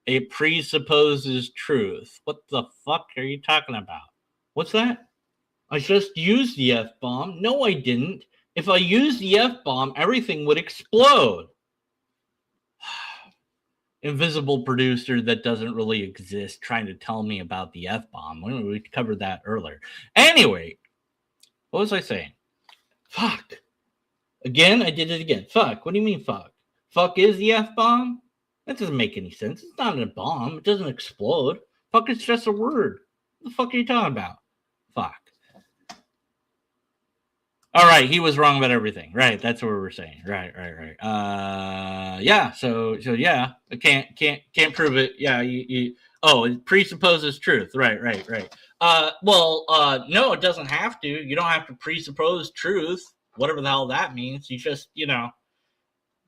It presupposes truth. What the fuck are you talking about? What's that? I just used the F-bomb. No, I didn't. If I used the F-bomb, everything would explode. Invisible producer that doesn't really exist trying to tell me about the F-bomb. We covered that earlier. Anyway, what was I saying? Fuck. Again, I did it again. Fuck. What do you mean fuck? Fuck is the F-bomb? That doesn't make any sense. It's not a bomb. It doesn't explode. Fuck is just a word. What the fuck are you talking about? Fuck. All right, he was wrong about everything. Right, that's what we were saying. Right. Yeah. So yeah, I can't prove it. Yeah. It presupposes truth. Right. No, it doesn't have to. You don't have to presuppose truth. Whatever the hell that means. You just, you don't.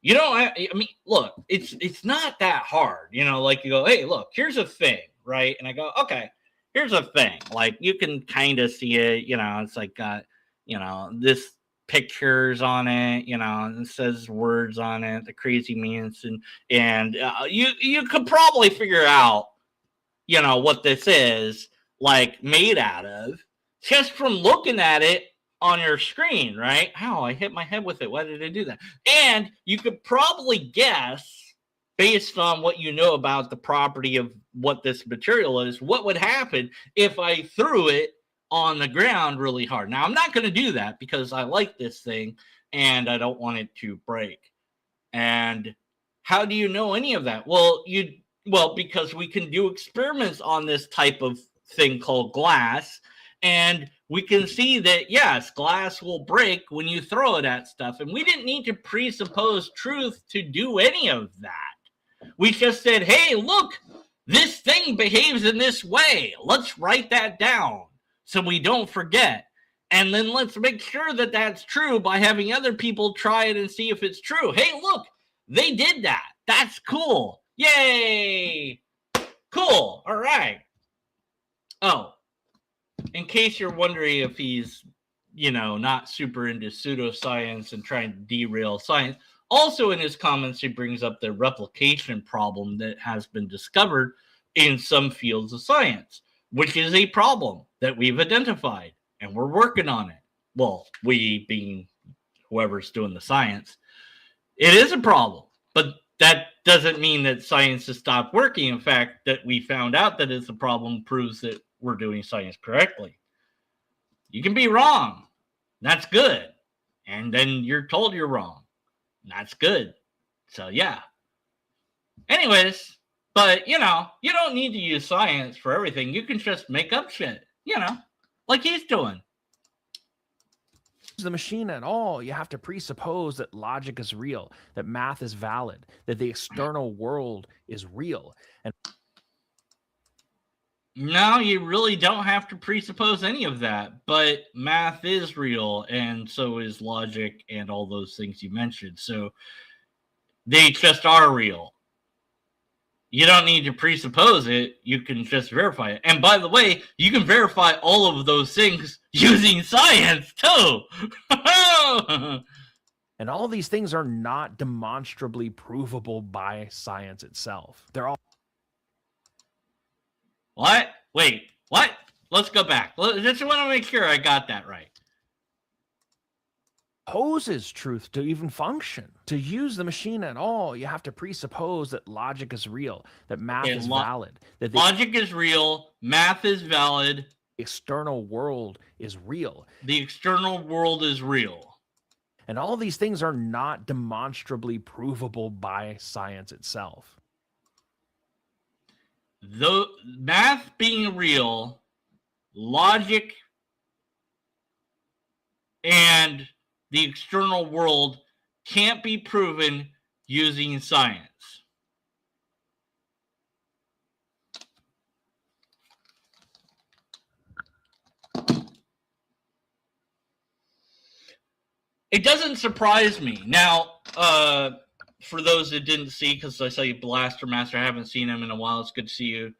I mean, look, it's not that hard. Like you go, hey, look, here's a thing, right? And I go, okay, here's a thing. Like you can kind of see it. It's like. This pictures on it, and it says words on it, the crazy means, and you could probably figure out, what this is like made out of just from looking at it on your screen, right? How I hit my head with it. Why did I do that? And you could probably guess based on what you know about the property of what this material is, what would happen if I threw it on the ground really hard. Now, I'm not going to do that because I like this thing and I don't want it to break. And how do you know any of that? Well, because we can do experiments on this type of thing called glass, and we can see that, yes, glass will break when you throw it at stuff. And we didn't need to presuppose truth to do any of that. We just said, hey, look, this thing behaves in this way. Let's write that down so we don't forget. And then let's make sure that that's true by having other people try it and see if it's true. Hey, look, they did that. That's cool. Yay. Cool. All right. Oh, in case you're wondering if he's, not super into pseudoscience and trying to derail science, also in his comments, he brings up the replication problem that has been discovered in some fields of science, which is a problem that we've identified, and we're working on it. Well, we being whoever's doing the science. It is a problem, but that doesn't mean that science has stopped working. In fact, that we found out that it's a problem proves that we're doing science correctly. You can be wrong. That's good. And then you're told you're wrong. That's good. So, yeah. Anyways, but, you don't need to use science for everything. You can just make up shit, like he's doing. The machine at all, you have to presuppose that logic is real, that math is valid, that the external world is real. And no, you really don't have to presuppose any of that, but math is real, and so is logic and all those things you mentioned. So They just are real. You don't need to presuppose it. You can just verify it. And by the way, you can verify all of those things using science too. And all these things are not demonstrably provable by science itself. They're all... What? Wait, what? Let's go back. Just want to make sure I got that right. Supposes truth to even function. To use the machine at all, you have to presuppose that logic is real, that math is valid, that logic is real, math is valid, the external world is real. The external world is real. And all these things are not demonstrably provable by science itself. The math being real, logic and the external world can't be proven using science. It doesn't surprise me. Now, for those that didn't see, because I saw you Blaster Master, I haven't seen him in a while. It's good to see you.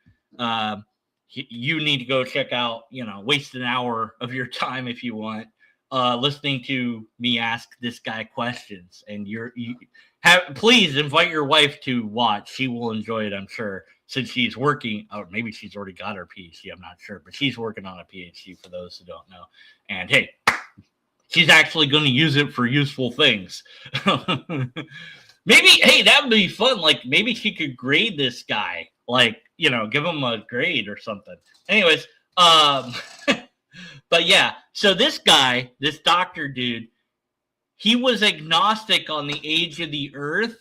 You need to go check out, waste an hour of your time if you want, listening to me ask this guy questions. And please invite your wife to watch. She will enjoy it, I'm sure, since she's working, or maybe she's already got her PhD. I'm not sure, but she's working on a PhD for those who don't know. And hey, she's actually going to use it for useful things. Maybe, hey, that would be fun. Like, maybe she could grade this guy. Like, give him a grade or something. Anyways, but yeah. So this guy, this doctor dude, he was agnostic on the age of the Earth,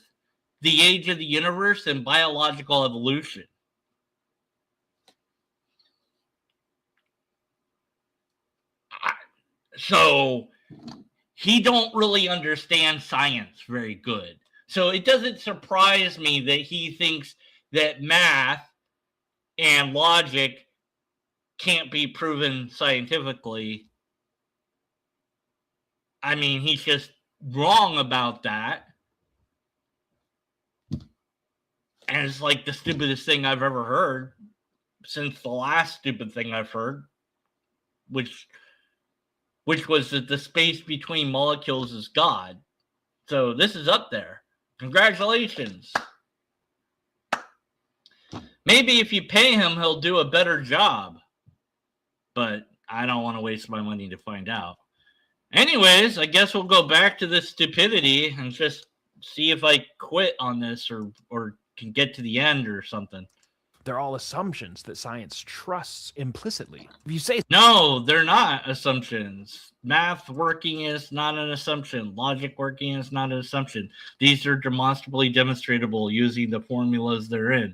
the age of the universe, and biological evolution. So he don't really understand science very good. So it doesn't surprise me that he thinks that math and logic can't be proven scientifically. I mean, he's just wrong about that. And it's like the stupidest thing I've ever heard since the last stupid thing I've heard, which was that the space between molecules is God. So this is up there. Congratulations. Maybe if you pay him, he'll do a better job. But I don't want to waste my money to find out. Anyways, I guess we'll go back to this stupidity and just see if I quit on this or can get to the end or something. They're all assumptions that science trusts implicitly. If you say... No, they're not assumptions. Math working is not an assumption. Logic working is not an assumption. These are demonstrably demonstratable using the formulas they're in.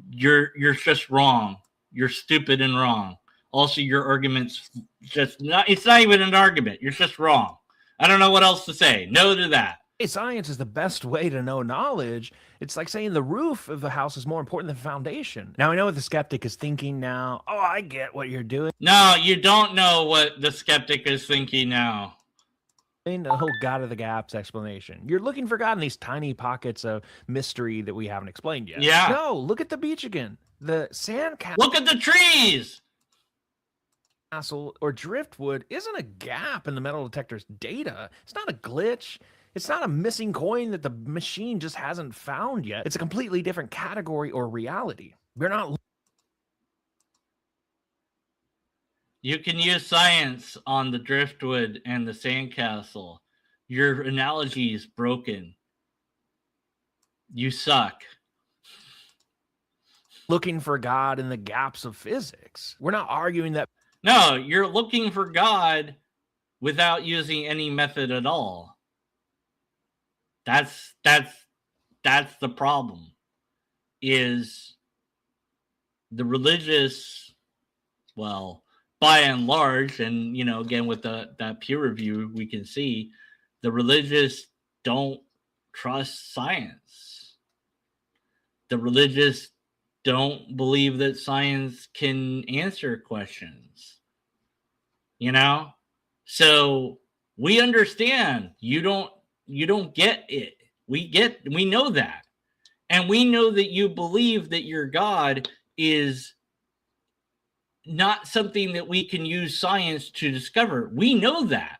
You're just wrong. You're stupid and wrong. Also, your argument's just not, it's not even an argument. You're just wrong. I don't know what else to say. No to that. Science is the best way to know knowledge. It's like saying the roof of the house is more important than the foundation. Now, I know what the skeptic is thinking now. Oh, I get what you're doing. No, you don't know what the skeptic is thinking now. In the whole God of the gaps explanation. You're looking for God in these tiny pockets of mystery that we haven't explained yet. Yeah. No, look at the beach again. The sand castle. Look at the trees. Castle or driftwood isn't a gap in the metal detector's data. It's not a glitch. It's not a missing coin that the machine just hasn't found yet. It's a completely different category or reality. We're not... You can use science on the driftwood and the sandcastle. Your analogy is broken. You suck. Looking for God in the gaps of physics. We're not arguing that... No, you're looking for God without using any method at all. That's the problem. Is the religious, well, by and large, and again with that peer review, we can see the religious don't trust science. The religious don't believe that science can answer questions. So we understand you don't get it. We know that. And we know that you believe that your God is not something that we can use science to discover. We know that.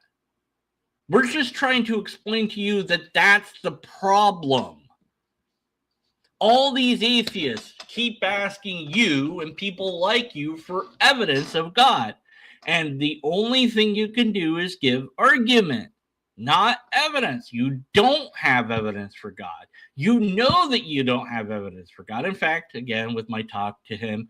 We're just trying to explain to you that that's the problem. All these atheists keep asking you and people like you for evidence of God. And the only thing you can do is give argument, not evidence. You don't have evidence for God. You know that you don't have evidence for God. In fact, again, with my talk to him,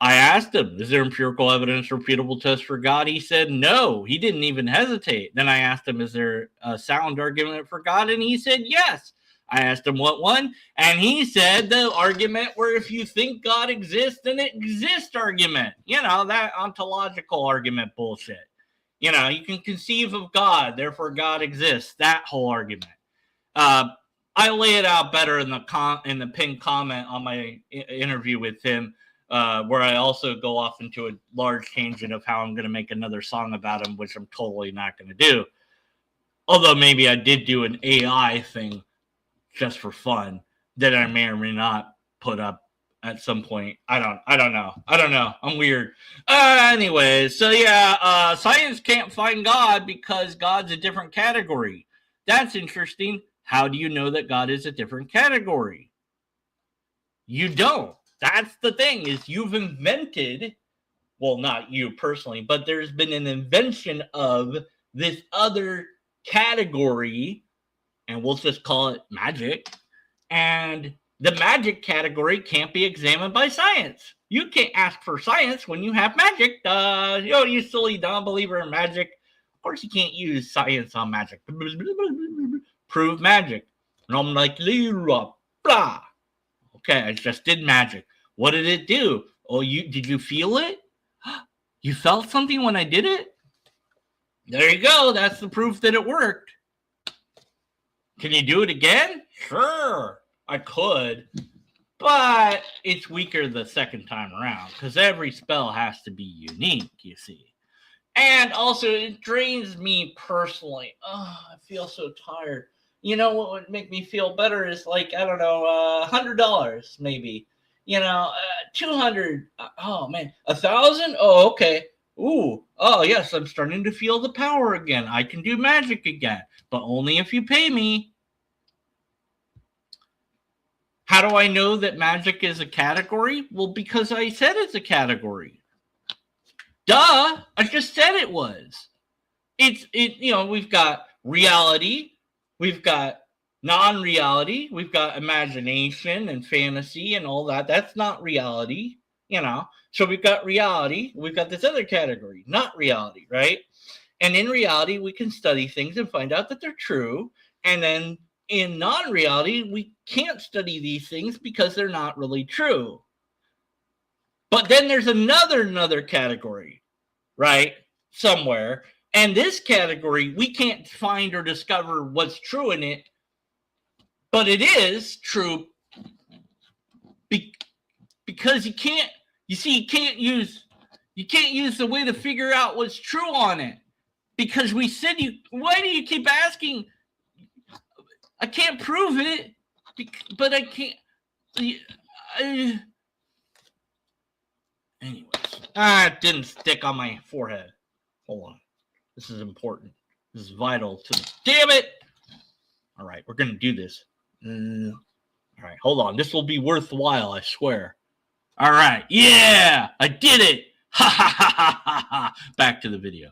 I asked him, is there empirical evidence, reputable test for God? He said no. He didn't even hesitate. Then I asked him, is there a sound argument for God? And he said yes. I asked him what one, and he said the argument where if you think God exists, then it exists argument. You know, that ontological argument bullshit. You know, you can conceive of God, therefore God exists. That whole argument. I lay it out better in the pinned comment on my interview with him, where I also go off into a large tangent of how I'm going to make another song about him, which I'm totally not going to do. Although maybe I did do an AI thing just for fun that I may or may not put up at some point. I don't know. I'm weird. Anyways, so yeah, science can't find God because God's a different category. That's interesting. How do you know that God is a different category? You don't. That's the thing, is you've invented, well, not you personally, but there's been an invention of this other category, and we'll just call it magic. And the magic category can't be examined by science. You can't ask for science when you have magic. You silly non-believer in magic. Of course you can't use science on magic. Prove magic. And I'm like, blah. Okay, I just did magic. What did it do? Oh, did you feel it? You felt something when I did it? There you go. That's the proof that it worked. Can you do it again? Sure, I could. But it's weaker the second time around because every spell has to be unique, you see. And also, it drains me personally. Oh, I feel so tired. You know what would make me feel better is like, I don't know, $100 maybe. You know, 200. Oh, man. 1,000? Oh, okay. Ooh. Oh, yes, I'm starting to feel the power again. I can do magic again, but only if you pay me. How do I know that magic is a category? Well, because I said it's a category. Duh. I just said it was. We've got reality. We've got non-reality. We've got imagination and fantasy and all that. That's not reality, you know. So we've got reality. We've got this other category, not reality, right? And in reality, we can study things and find out that they're true. And then in non-reality, we can't study these things because they're not really true. But then there's another category, right? Somewhere. And this category, we can't find or discover what's true in it. But it is true because you can't use the way to figure out what's true on it. Because we said why do you keep asking? I can't prove it, but I can't. Anyways, it didn't stick on my forehead. Hold on. This is important. This is vital to the. Damn it! All right, we're going to do this. All right, hold on. This will be worthwhile, I swear. All right. Yeah, I did it. Ha ha ha ha ha ha. Back to the video.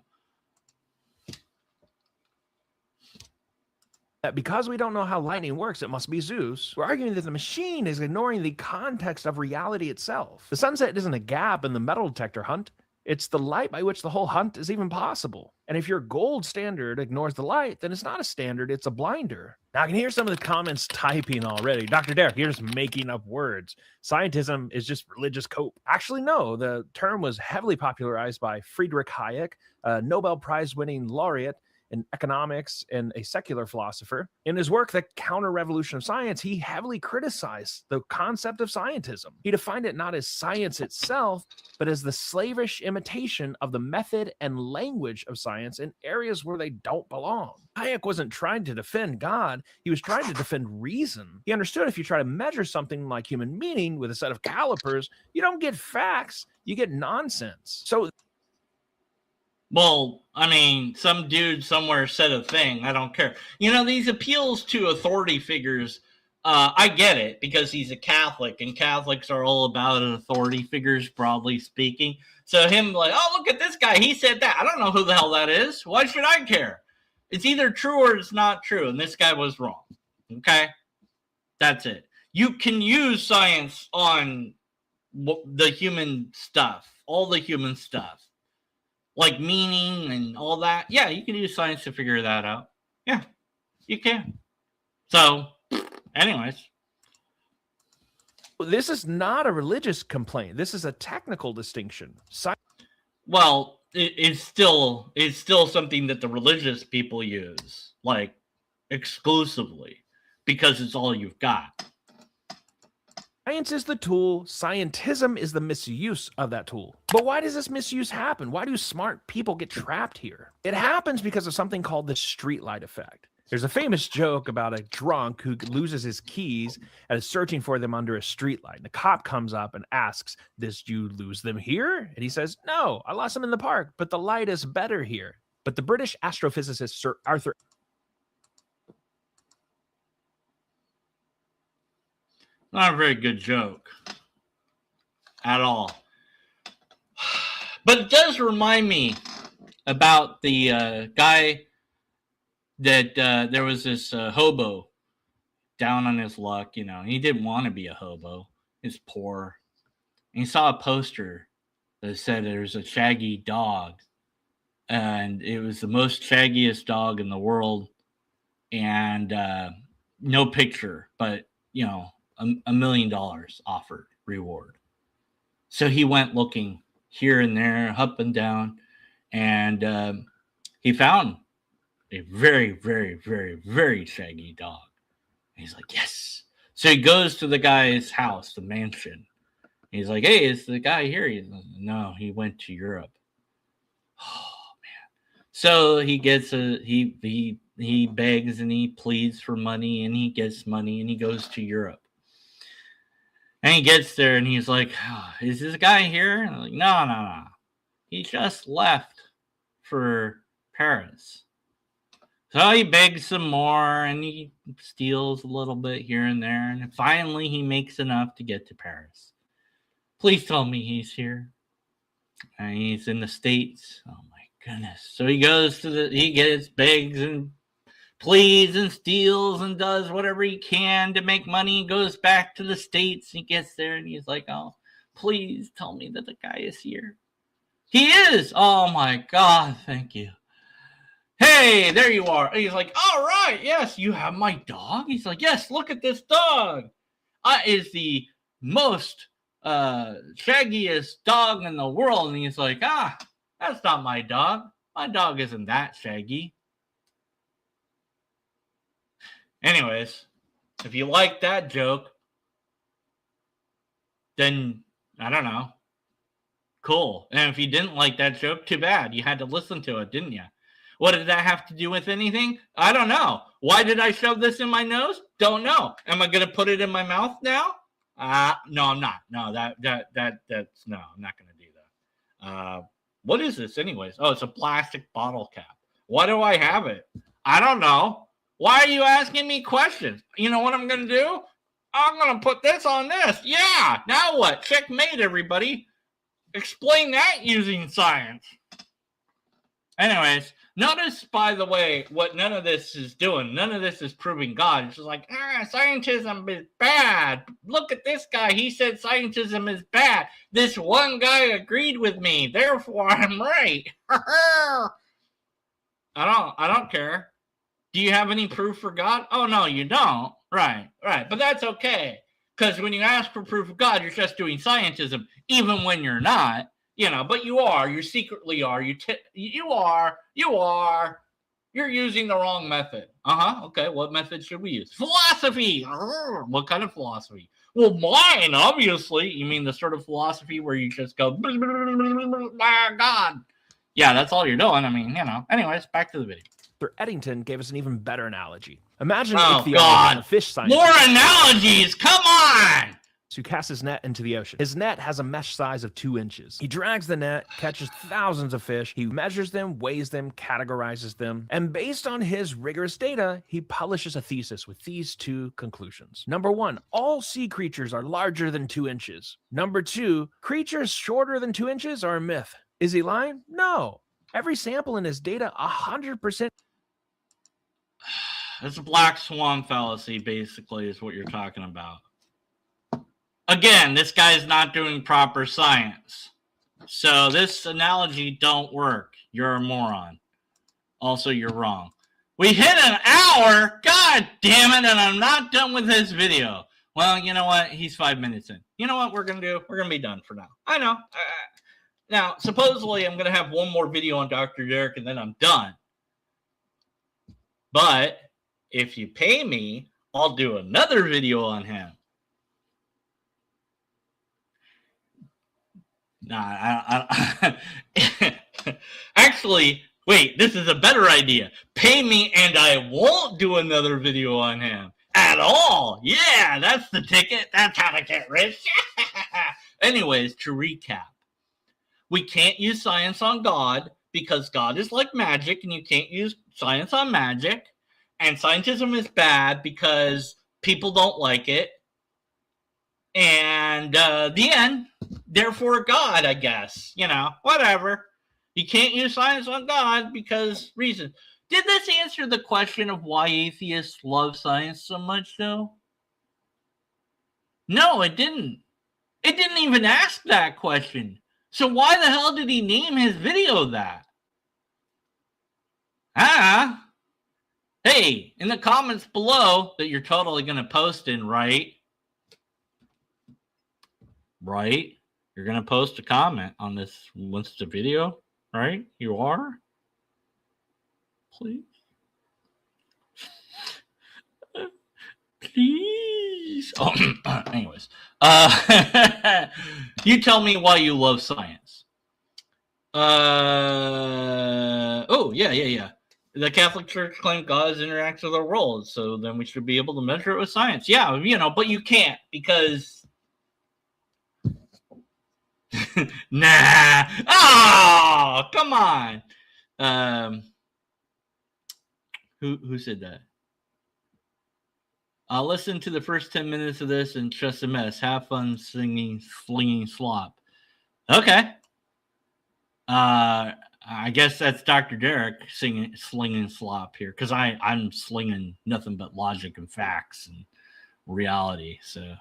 Because we don't know how lightning works, it must be Zeus. We're arguing that the machine is ignoring the context of reality itself. The sunset isn't a gap in the metal detector hunt. It's the light by which the whole hunt is even possible. And if your gold standard ignores the light, then it's not a standard, it's a blinder. Now I can hear some of the comments typing already. Dr. Derek, you're just making up words. Scientism is just religious cope. Actually, no, the term was heavily popularized by Friedrich Hayek, a Nobel Prize winning laureate an economics, and a secular philosopher. In his work, The Counter-Revolution of Science, he heavily criticized the concept of scientism. He defined it not as science itself, but as the slavish imitation of the method and language of science in areas where they don't belong. Hayek wasn't trying to defend God, he was trying to defend reason. He understood if you try to measure something like human meaning with a set of calipers, you don't get facts, you get nonsense. So, well, I mean, some dude somewhere said a thing. I don't care. You know, these appeals to authority figures, I get it because he's a Catholic, and Catholics are all about authority figures, broadly speaking. So him like, oh, look at this guy. He said that. I don't know who the hell that is. Why should I care? It's either true or it's not true, and this guy was wrong. Okay? That's it. You can use science on the human stuff, all the human stuff. Like meaning and all that. Yeah, you can use science to figure that out. Yeah, you can. So, anyways. This is not a religious complaint. This is a technical distinction. Well, it's still something that the religious people use, like, exclusively, because it's all you've got. Science is the tool. Scientism is the misuse of that tool. But why does this misuse happen? Why do smart people get trapped here? It happens because of something called the streetlight effect. There's a famous joke about a drunk who loses his keys and is searching for them under a streetlight. The cop comes up and asks, "Did you lose them here?" And he says, "No, I lost them in the park, but the light is better here." But the British astrophysicist Sir Arthur Not a very good joke at all. But it does remind me about the guy that there was this hobo down on his luck. You know, he didn't want to be a hobo. He's poor. And he saw a poster that said there's a shaggy dog. And it was the most shaggiest dog in the world. And no picture, but, you know, $1 million offered reward. So he went looking here and there, up and down, and he found a very, very, very, very shaggy dog. And he's like, yes. So he goes to the guy's house, the mansion. He's like, hey, is the guy here? He's like, no, he went to Europe. Oh, man. So he gets he begs and he pleads for money, and he gets money, and he goes to Europe. And he gets there, and he's like, oh, is this guy here? And I'm like, no. He just left for Paris. So he begs some more, and he steals a little bit here and there, and finally he makes enough to get to Paris. Please tell me he's here. And he's in the States. Oh, my goodness. So he goes begs and pleads and steals and does whatever he can to make money. He goes back to the States. He gets there and he's like, oh, please tell me that the guy is here. He is. Oh, my God. Thank you. Hey, there you are. And he's like, all right. Yes, you have my dog. He's like, yes, look at this dog. Is the most shaggiest dog in the world. And he's like, that's not my dog. My dog isn't that shaggy. Anyways, if you like that joke, then, I don't know. Cool. And if you didn't like that joke, too bad. You had to listen to it, didn't you? What did that have to do with anything? I don't know. Why did I shove this in my nose? Don't know. Am I going to put it in my mouth now? No, I'm not. No, no, I'm not going to do that. What is this anyways? Oh, it's a plastic bottle cap. Why do I have it? I don't know. Why are you asking me questions? You know what I'm going to do? I'm going to put this on this. Yeah. Now what? Checkmate, everybody. Explain that using science. Anyways, notice, by the way, what none of this is doing. None of this is proving God. It's just like, scientism is bad. Look at this guy. He said scientism is bad. This one guy agreed with me. Therefore, I'm right. I don't care. Do you have any proof for God? Oh, no, you don't. Right. But that's okay. Because when you ask for proof of God, you're just doing scientism, even when you're not. You know, but you are. You secretly are. You are. You're using the wrong method. Okay, what method should we use? Philosophy. What kind of philosophy? Well, mine, obviously. You mean the sort of philosophy where you just go, my God. Yeah, that's all you're doing. I mean, Anyways, back to the video. Dr. Eddington gave us an even better analogy. Imagine God. a fish scientist. More analogies. Come on. Who casts his net into the ocean. His net has a mesh size of 2 inches. He drags the net, catches thousands of fish, he measures them, weighs them, categorizes them, and based on his rigorous data, he publishes a thesis with these 2 conclusions. Number 1, all sea creatures are larger than 2 inches. Number 2, creatures shorter than 2 inches are a myth. Is he lying? No. Every sample in his data 100%. It's a black swan fallacy, basically, is what you're talking about. Again, this guy's not doing proper science. So this analogy don't work. You're a moron. Also, you're wrong. We hit an hour. God damn it. And I'm not done with this video. Well, you know what? He's 5 minutes in. You know what we're going to do? We're going to be done for now. I know. Now, supposedly, I'm going to have one more video on Dr. Derek and then I'm done. But if you pay me, I'll do another video on him. Actually, wait, this is a better idea. Pay me and I won't do another video on him at all. Yeah, that's the ticket. That's how to get rich. Anyways, to recap, we can't use science on God because God is like magic and you can't use science on magic. And scientism is bad because people don't like it. And the end. Therefore, God, I guess. Whatever. You can't use science on God because reasons. Did this answer the question of why atheists love science so much, though? No, it didn't. It didn't even ask that question. So why the hell did he name his video that? Hey, in the comments below that you're totally going to post in, right? Right? You're going to post a comment on this once the video, right? You are? Please. Please. Oh, anyways. You tell me why you love science. Yeah. The Catholic Church claims God interacts with our world, so then we should be able to measure it with science. Yeah, but you can't because... Nah. Oh, come on. Who said that? I'll listen to the first 10 minutes of this and just a mess. Have fun singing, slinging slop. Okay. I guess that's Dr. Derek slinging slop here because I'm slinging nothing but logic and facts and reality. So.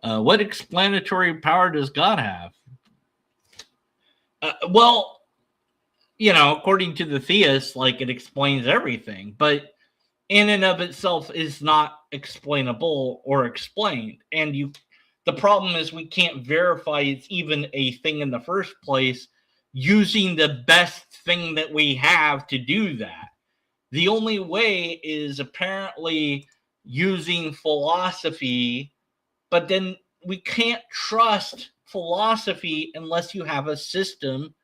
What explanatory power does God have? Well, according to the theist, it explains everything, but in and of itself is not explainable or explained. And the problem is we can't verify it's even a thing in the first place using the best thing that we have to do that. The only way is apparently using philosophy. But then we can't trust philosophy unless you have a system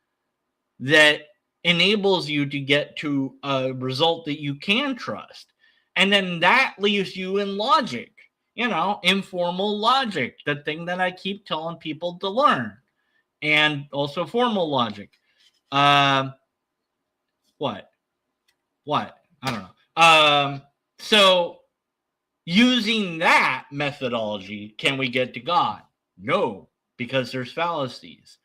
that enables you to get to a result that you can trust. And then that leaves you in logic, informal logic, the thing that I keep telling people to learn, and also formal logic. What? I don't know. So using that methodology, can we get to God? No, because there's fallacies.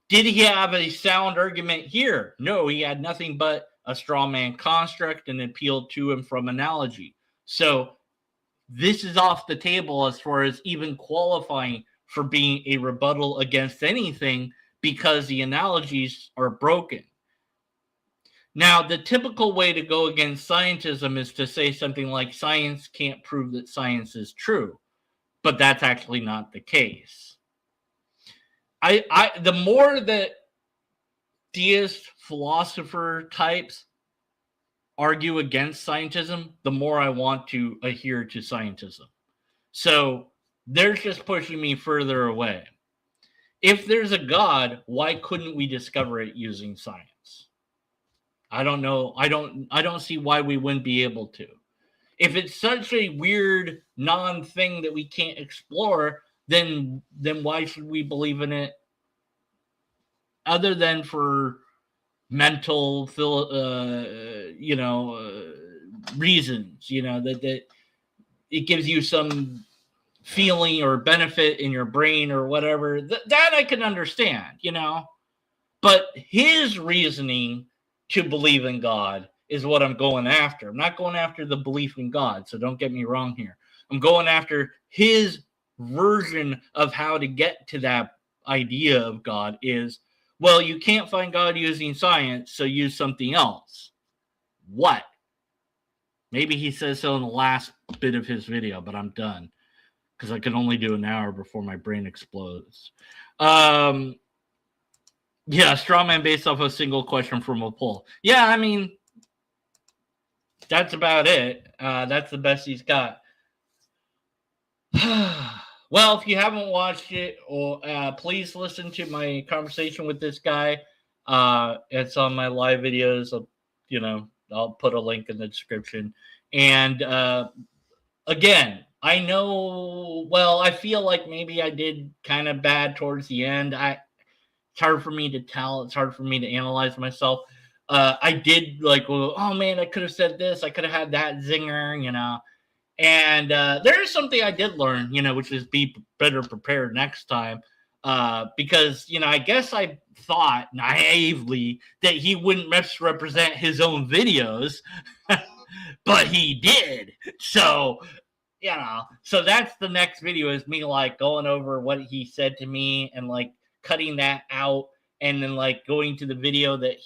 Did he have a sound argument here? No, he had nothing but a straw man construct and appealed to him from analogy. So this is off the table as far as even qualifying for being a rebuttal against anything because the analogies are broken. Now, the typical way to go against scientism is to say something like science can't prove that science is true, but that's actually not the case. The more that deist philosopher types argue against scientism, the more I want to adhere to scientism. So they're just pushing me further away. If there's a God, why couldn't we discover it using science? I don't know. I don't see why we wouldn't be able to. If it's such a weird non-thing that we can't explore, then why should we believe in it other than for mental reasons, that it gives you some feeling or benefit in your brain or whatever, that I can understand, but his reasoning to believe in God is what I'm going after. I'm not going after the belief in God, so don't get me wrong here. I'm going after his version of how to get to that idea of God is, well, you can't find God using science, so use something else. What? Maybe he says so in the last bit of his video, but I'm done because I can only do an hour before my brain explodes. Yeah, straw man based off a single question from a poll. Yeah, I mean, that's about it. That's the best he's got. Well, if you haven't watched it, or please listen to my conversation with this guy. It's on my live videos. I'll put a link in the description. And again, I know. Well, I feel like maybe I did kind of bad towards the end. It's hard for me to tell. It's hard for me to analyze myself. I did oh man, I could have said this. I could have had that zinger, And there's something I did learn, which is be better prepared next time. Because, I guess I thought naively that he wouldn't misrepresent his own videos, but he did. So, so that's the next video is me going over what he said to me and cutting that out. And then going to the video that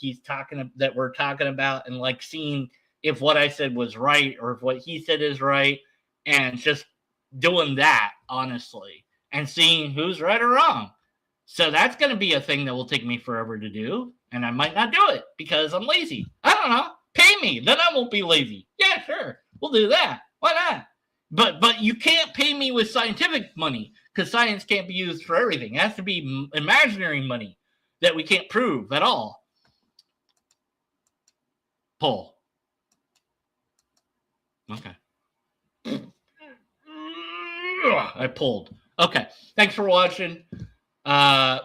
we're talking about and seeing if what I said was right or if what he said is right, and just doing that honestly and seeing who's right or wrong. So that's going to be a thing that will take me forever to do. And I might not do it because I'm lazy. I don't know. Pay me. Then I won't be lazy. Yeah, sure. We'll do that. Why not? But you can't pay me with scientific money because science can't be used for everything. It has to be imaginary money that we can't prove at all. Pull. Okay. I pulled. Okay. Thanks for watching.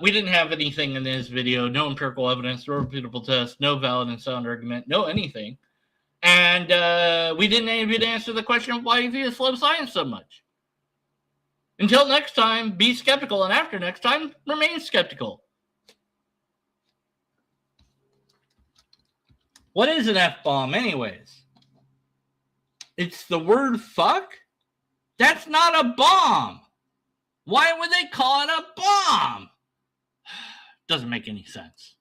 We didn't have anything in this video. No empirical evidence, no repeatable test, no valid and sound argument, no anything. And we didn't even answer the question of why you love science so much. Until next time, be skeptical, and after next time, remain skeptical. What is an F-bomb anyways? It's the word fuck? That's not a bomb. Why would they call it a bomb? Doesn't make any sense.